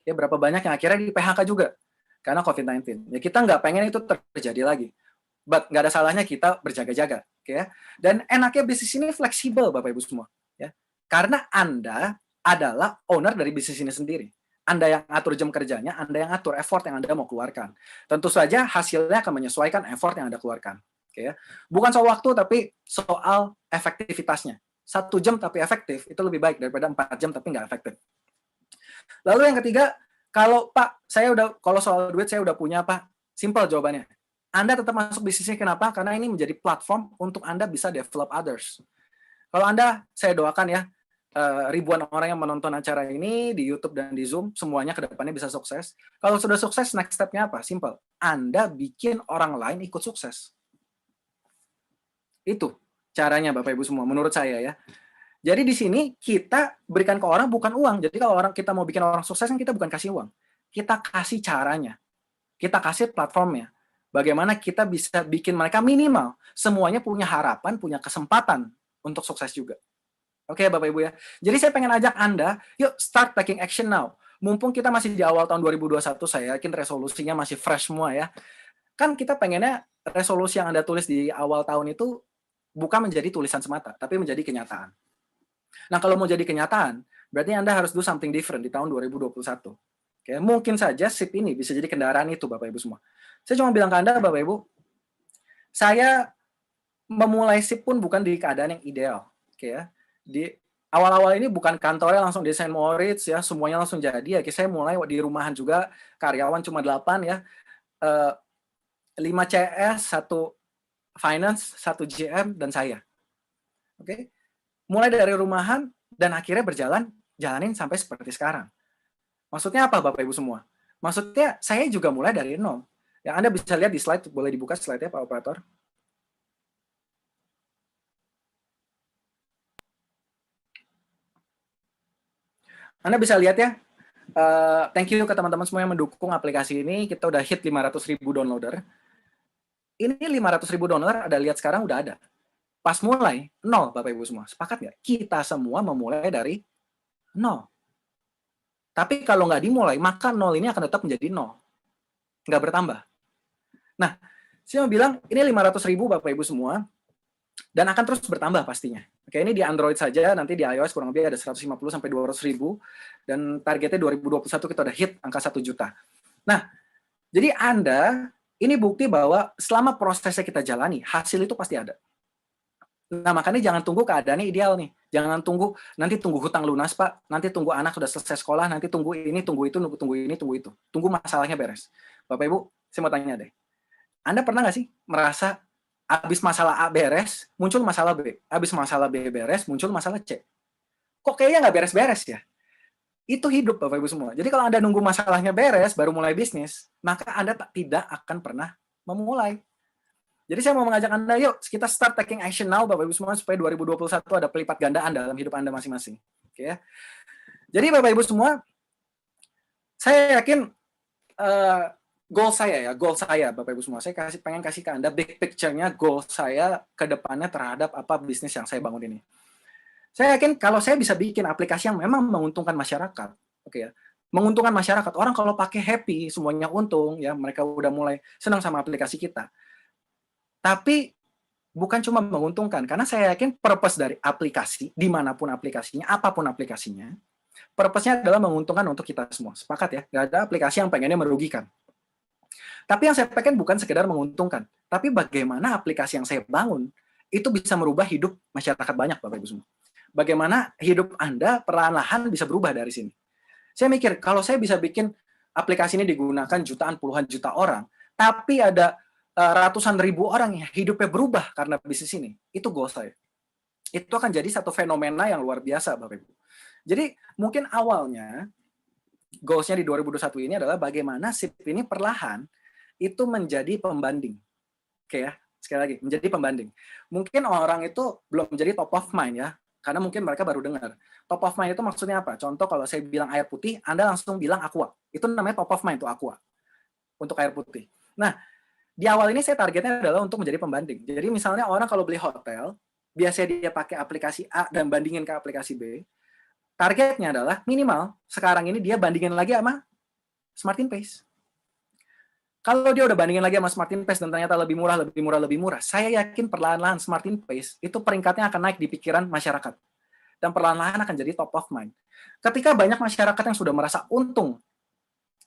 Ya berapa banyak yang akhirnya di PHK juga karena COVID-19. Ya kita nggak pengen itu terjadi lagi. But nggak ada salahnya kita berjaga-jaga. Okay, ya. Dan enaknya bisnis ini fleksibel Bapak Ibu semua. Ya. Karena Anda adalah owner dari bisnis ini sendiri. Anda yang atur jam kerjanya, Anda yang atur effort yang Anda mau keluarkan. Tentu saja hasilnya akan menyesuaikan effort yang Anda keluarkan. Okay, ya. Bukan soal waktu, tapi soal efektivitasnya. 1 jam tapi efektif, itu lebih baik daripada 4 jam tapi nggak efektif. Lalu yang ketiga, kalau Pak, kalau soal duit saya udah punya Pak, simple jawabannya. Anda tetap masuk bisnisnya, kenapa? Karena ini menjadi platform untuk Anda bisa develop others. Kalau Anda, saya doakan ya, ribuan orang yang menonton acara ini di YouTube dan di Zoom, semuanya ke depannya bisa sukses. Kalau sudah sukses, next step-nya apa? Simple. Anda bikin orang lain ikut sukses. Itu caranya Bapak Ibu semua, menurut saya ya. Jadi di sini kita berikan ke orang bukan uang. Jadi kalau kita mau bikin orang sukses, kan kita bukan kasih uang. Kita kasih caranya. Kita kasih platformnya. Bagaimana kita bisa bikin mereka minimal. Semuanya punya harapan, punya kesempatan untuk sukses juga. Oke, Bapak Ibu ya. Jadi saya pengen ajak Anda, yuk start taking action now. Mumpung kita masih di awal tahun 2021, saya yakin resolusinya masih fresh semua ya. Kan kita pengennya resolusi yang Anda tulis di awal tahun itu bukan menjadi tulisan semata, tapi menjadi kenyataan. Nah, kalau mau jadi kenyataan, berarti Anda harus do something different di tahun 2021. Oke, mungkin saja SIP ini bisa jadi kendaraan itu, Bapak Ibu semua. Saya cuma bilang ke Anda, Bapak Ibu, saya memulai SIP pun bukan di keadaan yang ideal. Oke ya. Di awal-awal ini bukan kantornya langsung di St. Moritz ya, semuanya langsung jadi ya. Saya mulai di rumahan juga, karyawan cuma 8 ya. 5 CS, 1 finance, 1 GM, dan saya. Oke. Mulai dari rumahan dan akhirnya jalanin sampai seperti sekarang. Maksudnya apa Bapak Ibu semua? Maksudnya saya juga mulai dari nol. Ya, Anda bisa lihat di slide, boleh dibuka slide-nya Pak Operator. Anda bisa lihat ya, thank you ke teman-teman semua yang mendukung aplikasi ini. Kita udah hit 500.000 downloader. Ini 500.000 downloader, ada lihat sekarang udah ada. Pas mulai, nol Bapak Ibu semua. Sepakat nggak? Kita semua memulai dari nol. Tapi kalau nggak dimulai, maka nol ini akan tetap menjadi nol. Nggak bertambah. Nah, saya mau bilang, ini 500.000 Bapak Ibu semua, dan akan terus bertambah pastinya. Oke, ini di Android saja, nanti di iOS kurang lebih ada 150-200.000, dan targetnya 2021 kita udah hit angka 1 juta. Nah, jadi Anda, ini bukti bahwa selama prosesnya kita jalani, hasil itu pasti ada. Nah, makanya jangan tunggu keadaannya ideal nih. Jangan nanti tunggu hutang lunas, Pak, nanti tunggu anak sudah selesai sekolah, nanti tunggu ini, tunggu itu, tunggu ini, tunggu itu. Tunggu masalahnya beres. Bapak Ibu, saya mau tanya deh. Anda pernah nggak sih merasa habis masalah A beres, muncul masalah B. Habis masalah B beres, muncul masalah C. Kok kayaknya nggak beres-beres ya? Itu hidup, Bapak Ibu semua. Jadi kalau Anda nunggu masalahnya beres, baru mulai bisnis, maka Anda tidak akan pernah memulai. Jadi saya mau mengajak Anda, yuk kita start taking action now, Bapak Ibu semua, supaya 2021 ada pelipat gandaan dalam hidup Anda masing-masing. Oke ya. Jadi Bapak Ibu semua, saya yakin goal saya, Bapak Ibu semua, saya pengen kasih ke Anda big picture-nya, goal saya ke depannya terhadap apa bisnis yang saya bangun ini. Saya yakin kalau saya bisa bikin aplikasi yang memang menguntungkan masyarakat, oke ya, menguntungkan masyarakat, orang kalau pakai happy, semuanya untung, ya mereka udah mulai senang sama aplikasi kita. Tapi bukan cuma menguntungkan, karena saya yakin purpose dari aplikasi, dimanapun aplikasinya, apapun aplikasinya, purpose-nya adalah menguntungkan untuk kita semua. Sepakat ya? Nggak ada aplikasi yang pengennya merugikan. Tapi yang saya pengen bukan sekedar menguntungkan, tapi bagaimana aplikasi yang saya bangun itu bisa merubah hidup masyarakat banyak, Bapak Ibu semua. Bagaimana hidup Anda perlahan-lahan bisa berubah dari sini. Saya mikir, kalau saya bisa bikin aplikasi ini digunakan jutaan, puluhan juta orang, tapi ada ratusan ribu orang yang hidupnya berubah karena bisnis ini, itu goal saya. Itu akan jadi satu fenomena yang luar biasa, Bapak Ibu. Jadi mungkin awalnya, goals-nya di 2021 ini adalah bagaimana SIP ini perlahan itu menjadi pembanding. Oke ya, sekali lagi, menjadi pembanding. Mungkin orang itu belum menjadi top of mind ya, karena mungkin mereka baru dengar. Top of mind itu maksudnya apa? Contoh kalau saya bilang air putih, Anda langsung bilang aqua. Itu namanya top of mind, itu aqua. Untuk air putih. Nah, di awal ini saya targetnya adalah untuk menjadi pembanding. Jadi misalnya orang kalau beli hotel, biasanya dia pakai aplikasi A dan bandingin ke aplikasi B, targetnya adalah minimal sekarang ini dia bandingin lagi sama Smartin Pace. Kalau dia udah bandingin lagi sama Smartin Pace dan ternyata lebih murah, saya yakin perlahan-lahan Smartin Pace itu peringkatnya akan naik di pikiran masyarakat. Dan perlahan-lahan akan jadi top of mind. Ketika banyak masyarakat yang sudah merasa untung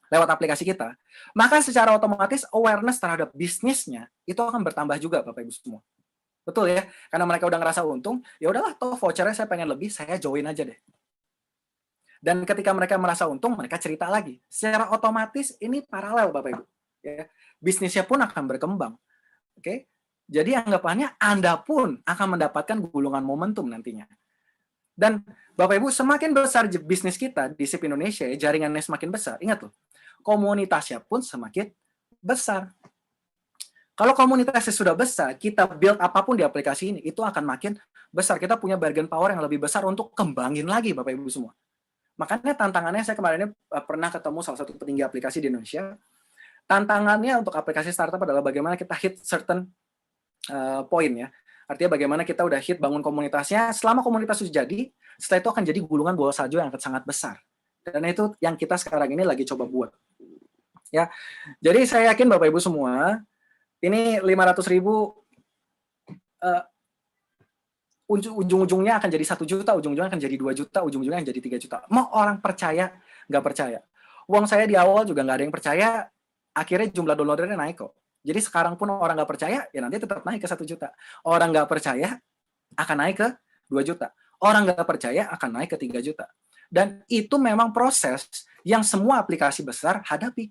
lewat aplikasi kita, maka secara otomatis awareness terhadap bisnisnya itu akan bertambah juga, Bapak Ibu semua. Betul ya? Karena mereka udah ngerasa untung, ya udahlah, toh vouchernya saya pengen lebih, saya join aja deh. Dan ketika mereka merasa untung, mereka cerita lagi. Secara otomatis ini paralel, Bapak Ibu. Ya, bisnisnya pun akan berkembang. Oke? Jadi anggapannya Anda pun akan mendapatkan gulungan momentum nantinya. Dan Bapak Ibu, semakin besar bisnis kita di SIP Indonesia, jaringannya semakin besar. Ingat loh, komunitasnya pun semakin besar. Kalau komunitasnya sudah besar, kita build apapun di aplikasi ini, itu akan makin besar. Kita punya bargain power yang lebih besar untuk kembangin lagi, Bapak Ibu semua. Makanya tantangannya, saya kemarin pernah ketemu salah satu petinggi aplikasi di Indonesia. Tantangannya untuk aplikasi startup adalah bagaimana kita hit certain point ya. Artinya bagaimana kita udah hit bangun komunitasnya, selama komunitas sudah jadi, setelah itu akan jadi gulungan bola salju yang akan sangat besar. Dan itu yang kita sekarang ini lagi coba buat. Ya, jadi saya yakin Bapak Ibu semua, ini 500.000 ujung-ujungnya akan jadi 1 juta, ujung-ujungnya akan jadi 2 juta, ujung-ujungnya akan jadi 3 juta. Mau orang percaya, nggak percaya. Uang saya di awal juga nggak ada yang percaya, akhirnya jumlah downloadernya naik kok. Jadi sekarang pun orang nggak percaya, ya nanti tetap naik ke 1 juta. Orang nggak percaya, akan naik ke 2 juta. Orang nggak percaya, akan naik ke 3 juta. Dan itu memang proses yang semua aplikasi besar hadapi.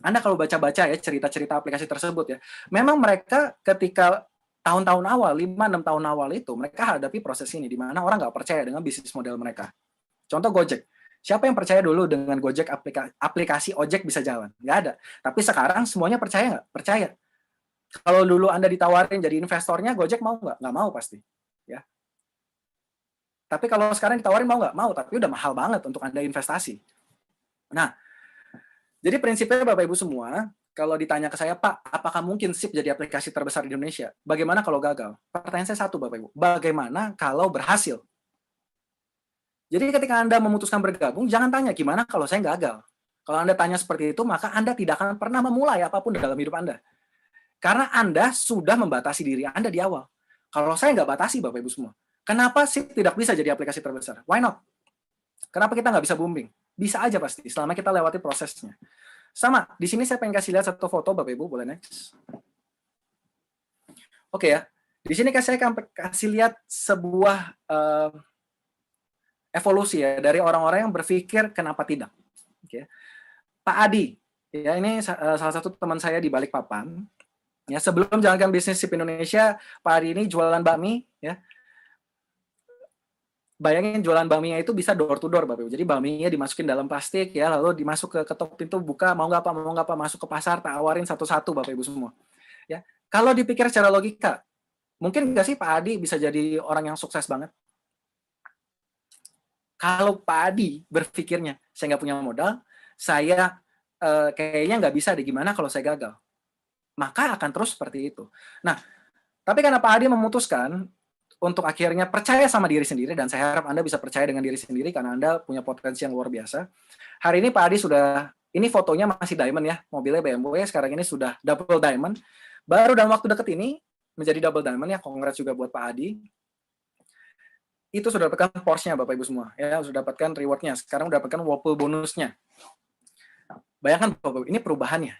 Anda kalau baca-baca ya cerita-cerita aplikasi tersebut ya, memang mereka ketika tahun-tahun awal, 5-6 tahun awal itu, mereka hadapi proses ini, di mana orang nggak percaya dengan bisnis model mereka. Contoh Gojek. Siapa yang percaya dulu dengan Gojek aplikasi ojek bisa jalan? Nggak ada. Tapi sekarang semuanya percaya nggak? Percaya. Kalau dulu Anda ditawarin jadi investornya, Gojek mau nggak? Nggak mau pasti. Ya. Tapi kalau sekarang ditawarin mau nggak? Mau, tapi udah mahal banget untuk Anda investasi. Nah, jadi prinsipnya Bapak Ibu semua, kalau ditanya ke saya, Pak, apakah mungkin SIP jadi aplikasi terbesar di Indonesia? Bagaimana kalau gagal? Pertanyaan saya satu, Bapak Ibu. Bagaimana kalau berhasil? Jadi ketika Anda memutuskan bergabung, jangan tanya gimana kalau saya gagal. Kalau Anda tanya seperti itu, maka Anda tidak akan pernah memulai apapun dalam hidup Anda. Karena Anda sudah membatasi diri Anda di awal. Kalau saya nggak batasi, Bapak Ibu semua. Kenapa sih tidak bisa jadi aplikasi terbesar? Why not? Kenapa kita nggak bisa booming? Bisa aja pasti, selama kita lewati prosesnya. Sama, di sini saya pengen kasih lihat satu foto, Bapak Ibu, boleh next? Oke ya, di sini saya akan kasih lihat sebuah evolusi ya dari orang-orang yang berpikir kenapa tidak. Oke. Pak Adi, ya ini salah satu teman saya di Balikpapan. Ya, sebelum jalankan bisnis SIP Indonesia, Pak Adi ini jualan bakmi, ya. Bayangin jualan bakminya itu bisa door to door, Bapak Ibu. Jadi bakminya dimasukin dalam plastik, ya, lalu dimasuk ke ketok pintu, buka, mau nggak apa, masuk ke pasar, tawarin satu-satu, Bapak Ibu semua. Ya, kalau dipikir secara logika, mungkin nggak sih Pak Adi bisa jadi orang yang sukses banget? Kalau Pak Adi berpikirnya, saya nggak punya modal, saya kayaknya nggak bisa deh, gimana kalau saya gagal? Maka akan terus seperti itu. Nah, tapi karena Pak Adi memutuskan untuk akhirnya percaya sama diri sendiri, dan saya harap Anda bisa percaya dengan diri sendiri karena Anda punya potensi yang luar biasa. Hari ini Pak Adi sudah, ini fotonya masih diamond ya, mobilnya BMW, sekarang ini sudah double diamond. Baru dalam waktu dekat ini menjadi double diamond ya, congrats juga buat Pak Adi. Itu sudah dapatkan Porsche-nya Bapak Ibu semua, ya, sudah dapatkan reward-nya. Sekarang sudah dapatkan Wapel bonusnya. Bayangkan Bapak Ibu, ini perubahannya.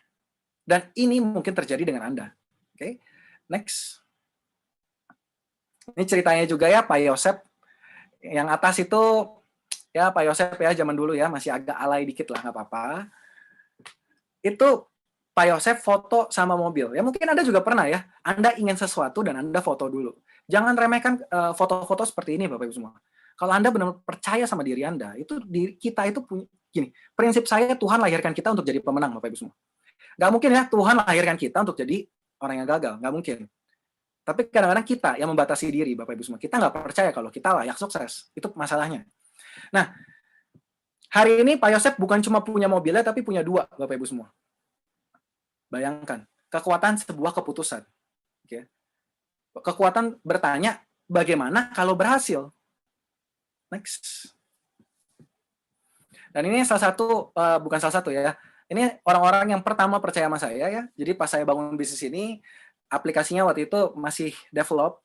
Dan ini mungkin terjadi dengan Anda. Oke, next. Ini ceritanya juga ya Pak Yosep. Yang atas itu ya Pak Yosep ya, zaman dulu ya, masih agak alay dikit lah, nggak apa-apa. Itu Pak Yosep foto sama mobil. Ya mungkin Anda juga pernah ya, Anda ingin sesuatu dan Anda foto dulu. Jangan remehkan foto-foto seperti ini Bapak Ibu semua. Kalau Anda benar-benar percaya sama diri Anda, itu kita itu punya, gini, prinsip saya Tuhan lahirkan kita untuk jadi pemenang Bapak Ibu semua. Nggak mungkin ya Tuhan lahirkan kita untuk jadi orang yang gagal, nggak mungkin. Tapi kadang-kadang kita yang membatasi diri Bapak Ibu semua. Kita nggak percaya kalau kita layak sukses. Itu masalahnya. Nah, hari ini Pak Yosep bukan cuma punya mobilnya, tapi punya 2 Bapak Ibu semua. Bayangkan, kekuatan sebuah keputusan. Oke. Kekuatan bertanya, bagaimana kalau berhasil? Next. Dan ini salah satu, bukan salah satu ya, ini orang-orang yang pertama percaya sama saya ya. Jadi pas saya bangun bisnis ini, aplikasinya waktu itu masih develop.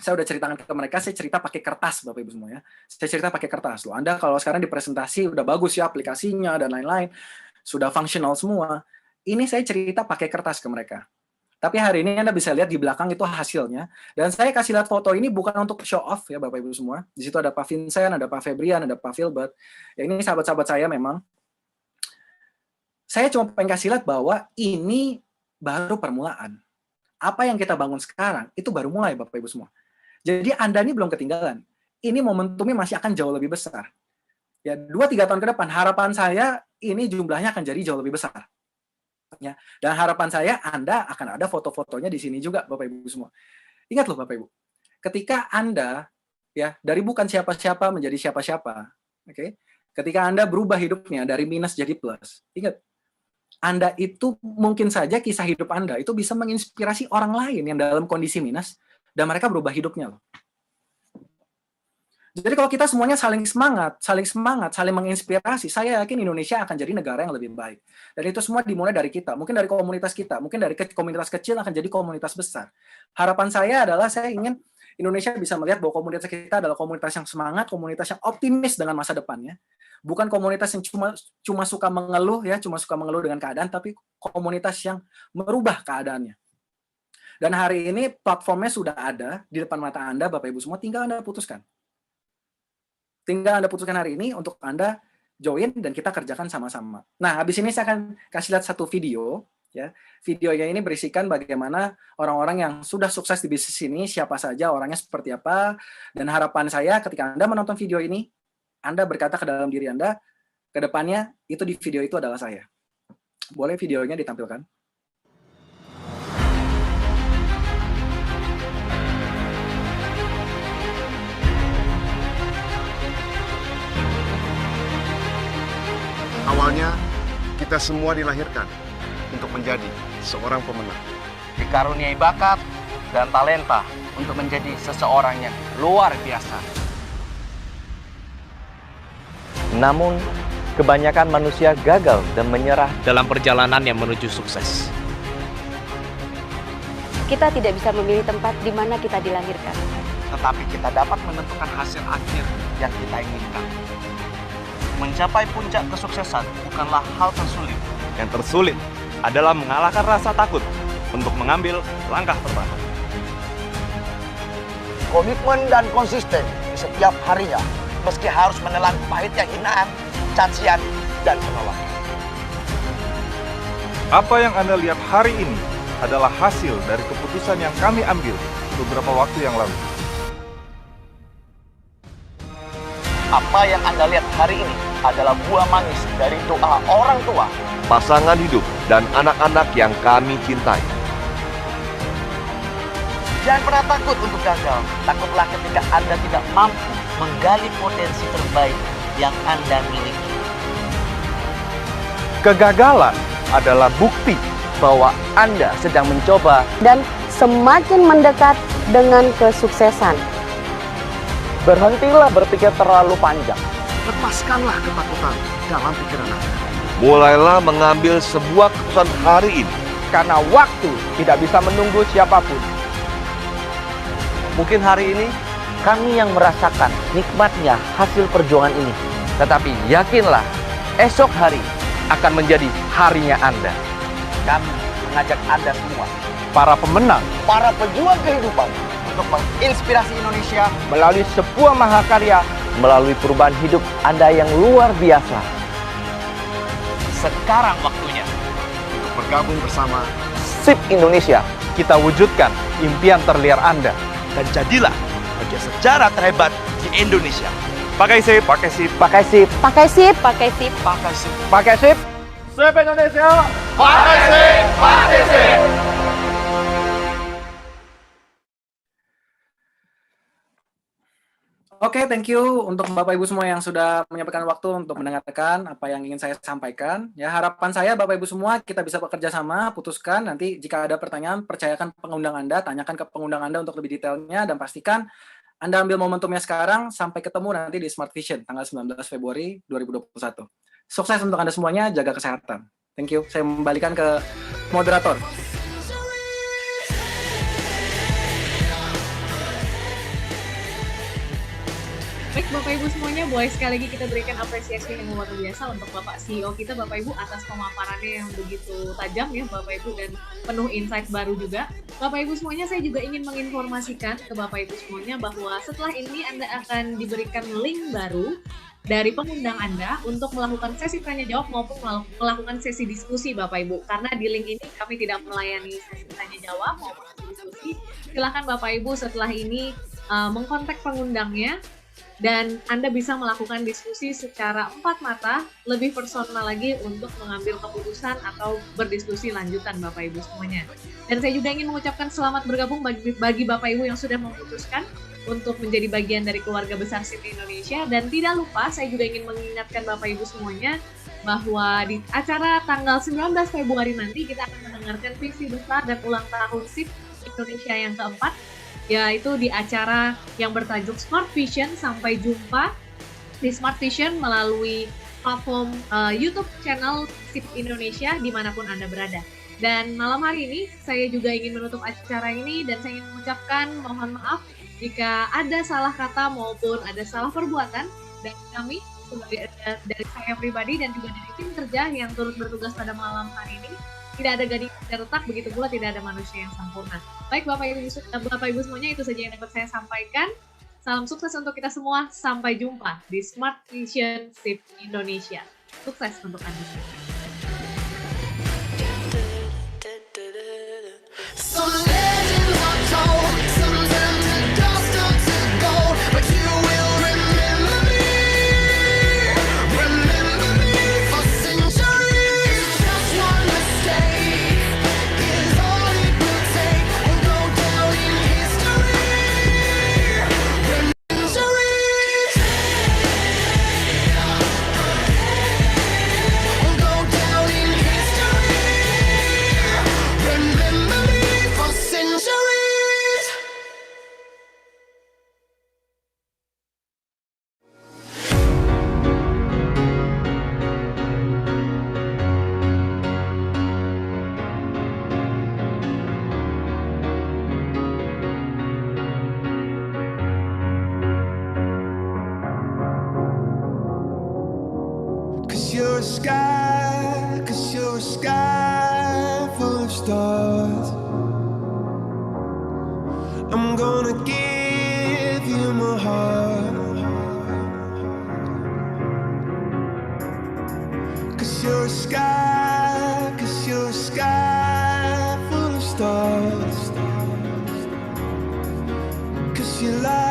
Saya udah ceritakan ke mereka, saya cerita pakai kertas Bapak Ibu semua ya. Saya cerita pakai kertas loh. Anda kalau sekarang di presentasi udah bagus ya aplikasinya dan lain-lain, sudah fungsional semua. Ini saya cerita pakai kertas ke mereka. Tapi hari ini Anda bisa lihat di belakang itu hasilnya. Dan saya kasih lihat foto ini bukan untuk show off ya Bapak Ibu semua. Di situ ada Pak Vincent, ada Pak Febrian, ada Pak Filbert. Ya ini sahabat-sahabat saya memang. Saya cuma pengen kasih lihat bahwa ini baru permulaan. apa yang kita bangun sekarang itu baru mulai, Bapak Ibu semua. Jadi Anda ini belum ketinggalan. Ini momentumnya masih akan jauh lebih besar. Ya, 2-3 tahun ke depan harapan saya ini jumlahnya akan jadi jauh lebih besar. Ya, dan harapan saya Anda akan ada foto-fotonya di sini juga, Bapak Ibu semua. Ingat loh Bapak Ibu, ketika Anda ya dari bukan siapa-siapa menjadi siapa-siapa, oke? Ketika Anda berubah hidupnya dari minus jadi plus, ingat, Anda itu mungkin saja kisah hidup Anda itu bisa menginspirasi orang lain yang dalam kondisi minus dan mereka berubah hidupnya loh. Jadi kalau kita semuanya saling semangat, saling menginspirasi, saya yakin Indonesia akan jadi negara yang lebih baik. Dan itu semua dimulai dari kita, mungkin dari komunitas kita, mungkin dari komunitas kecil akan jadi komunitas besar. Harapan saya adalah saya ingin Indonesia bisa melihat bahwa komunitas kita adalah komunitas yang semangat, komunitas yang optimis dengan masa depannya. Bukan komunitas yang cuma suka mengeluh ya, cuma suka mengeluh dengan keadaan, tapi komunitas yang merubah keadaannya. Dan hari ini platformnya sudah ada di depan mata Anda, Bapak Ibu semua, tinggal Anda putuskan. Tinggal Anda putuskan hari ini untuk Anda join dan kita kerjakan sama-sama. Nah, habis ini saya akan kasih lihat satu video. Ya, videonya ini berisikan bagaimana orang-orang yang sudah sukses di bisnis ini, siapa saja, orangnya seperti apa. Dan harapan saya ketika Anda menonton video ini, Anda berkata ke dalam diri Anda, ke depannya itu di video itu adalah saya. Boleh videonya ditampilkan? Awalnya, kita semua dilahirkan untuk menjadi seorang pemenang. Dikaruniai bakat dan talenta untuk menjadi seseorang yang luar biasa. Namun, kebanyakan manusia gagal dan menyerah dalam perjalanan yang menuju sukses. Kita tidak bisa memilih tempat di mana kita dilahirkan. Tetapi kita dapat menentukan hasil akhir yang kita inginkan. Mencapai puncak kesuksesan bukanlah hal tersulit. Yang tersulit adalah mengalahkan rasa takut untuk mengambil langkah pertama. Komitmen dan konsisten di setiap harinya, meski harus menelan pahitnya hinaan, cacian, dan penolakan. Apa yang Anda lihat hari ini adalah hasil dari keputusan yang kami ambil beberapa waktu yang lalu. Apa yang Anda lihat hari ini adalah buah manis dari doa orang tua, Pasangan hidup dan anak-anak yang kami cintai. Jangan pernah takut untuk gagal. Takutlah ketika Anda tidak mampu menggali potensi terbaik yang Anda miliki. kegagalan adalah bukti bahwa Anda sedang mencoba Dan semakin mendekat dengan kesuksesan. berhentilah berpikir terlalu panjang. Lepaskanlah ketakutan dalam pikiran Anda. Mulailah mengambil sebuah keputusan hari ini. Karena waktu tidak bisa menunggu siapapun. Mungkin hari ini kami yang merasakan nikmatnya hasil perjuangan ini. Tetapi yakinlah, esok hari akan menjadi harinya Anda. Kami mengajak Anda semua, Para pemenang para pejuang kehidupan, untuk menginspirasi Indonesia melalui sebuah mahakarya, melalui perubahan hidup Anda yang luar biasa. sekarang waktunya. Untuk bergabung bersama SIP Indonesia, kita wujudkan impian terliar Anda. Dan jadilah bagian sejarah terhebat di Indonesia. Pakai SIP, pakai SIP. Pakai SIP. Pakai sip, pakai sip. Pakai sip. Pakai SIP. SIP Indonesia. Pakai sip, pakai sip. Oke, thank you untuk Bapak Ibu semua yang sudah menyampaikan waktu untuk mendengarkan apa yang ingin saya sampaikan. Ya, harapan saya Bapak Ibu semua kita bisa bekerja sama, putuskan nanti jika ada pertanyaan, percayakan pengundang Anda, tanyakan ke pengundang Anda untuk lebih detailnya dan pastikan Anda ambil momentumnya sekarang sampai ketemu nanti di Smart Vision tanggal 19 Februari 2021. Sukses untuk Anda semuanya, jaga kesehatan. Thank you. Saya membalikan ke moderator. Baik Baik Bapak Ibu semuanya, boleh sekali lagi kita berikan apresiasi yang luar biasa untuk Bapak CEO kita Bapak Ibu atas pemaparannya yang begitu tajam ya Bapak Ibu dan penuh insight baru juga. Bapak Ibu semuanya, saya juga ingin menginformasikan ke Bapak Ibu semuanya bahwa setelah ini Anda akan diberikan link baru dari pengundang Anda untuk melakukan sesi tanya jawab maupun melakukan sesi diskusi Bapak Ibu. Karena di link ini kami tidak melayani sesi tanya jawab maupun sesi diskusi. Silakan Bapak Ibu setelah ini mengkontak pengundangnya dan Anda bisa melakukan diskusi secara empat mata, lebih personal lagi untuk mengambil keputusan atau berdiskusi lanjutan Bapak Ibu semuanya. Dan saya juga ingin mengucapkan selamat bergabung bagi Bapak Ibu yang sudah memutuskan untuk menjadi bagian dari keluarga besar SIP Indonesia. Dan tidak lupa, saya juga ingin mengingatkan Bapak Ibu semuanya bahwa di acara tanggal 19 Februari nanti kita akan mendengarkan visi besar dan ulang tahun SIP Indonesia yang keempat, yaitu di acara yang bertajuk Smart Vision. Sampai jumpa di Smart Vision melalui platform YouTube channel SIP Indonesia dimanapun Anda berada. Dan malam hari ini saya juga ingin menutup acara ini dan saya ingin mengucapkan mohon maaf jika ada salah kata maupun ada salah perbuatan dari kami dari saya pribadi dan juga dari tim kerja yang turut bertugas pada malam hari ini. Tidak ada gading yang retak, begitu pula tidak ada manusia yang sempurna. Baik Bapak Ibu semuanya, itu saja yang dapat saya sampaikan. Salam sukses untuk kita semua. Sampai jumpa di Smart Vision SIP Indonesia. Sukses untuk Anda semua. You're a sky full of stars. I'm gonna give you my heart. 'Cause you're a sky full of stars. 'Cause you lie.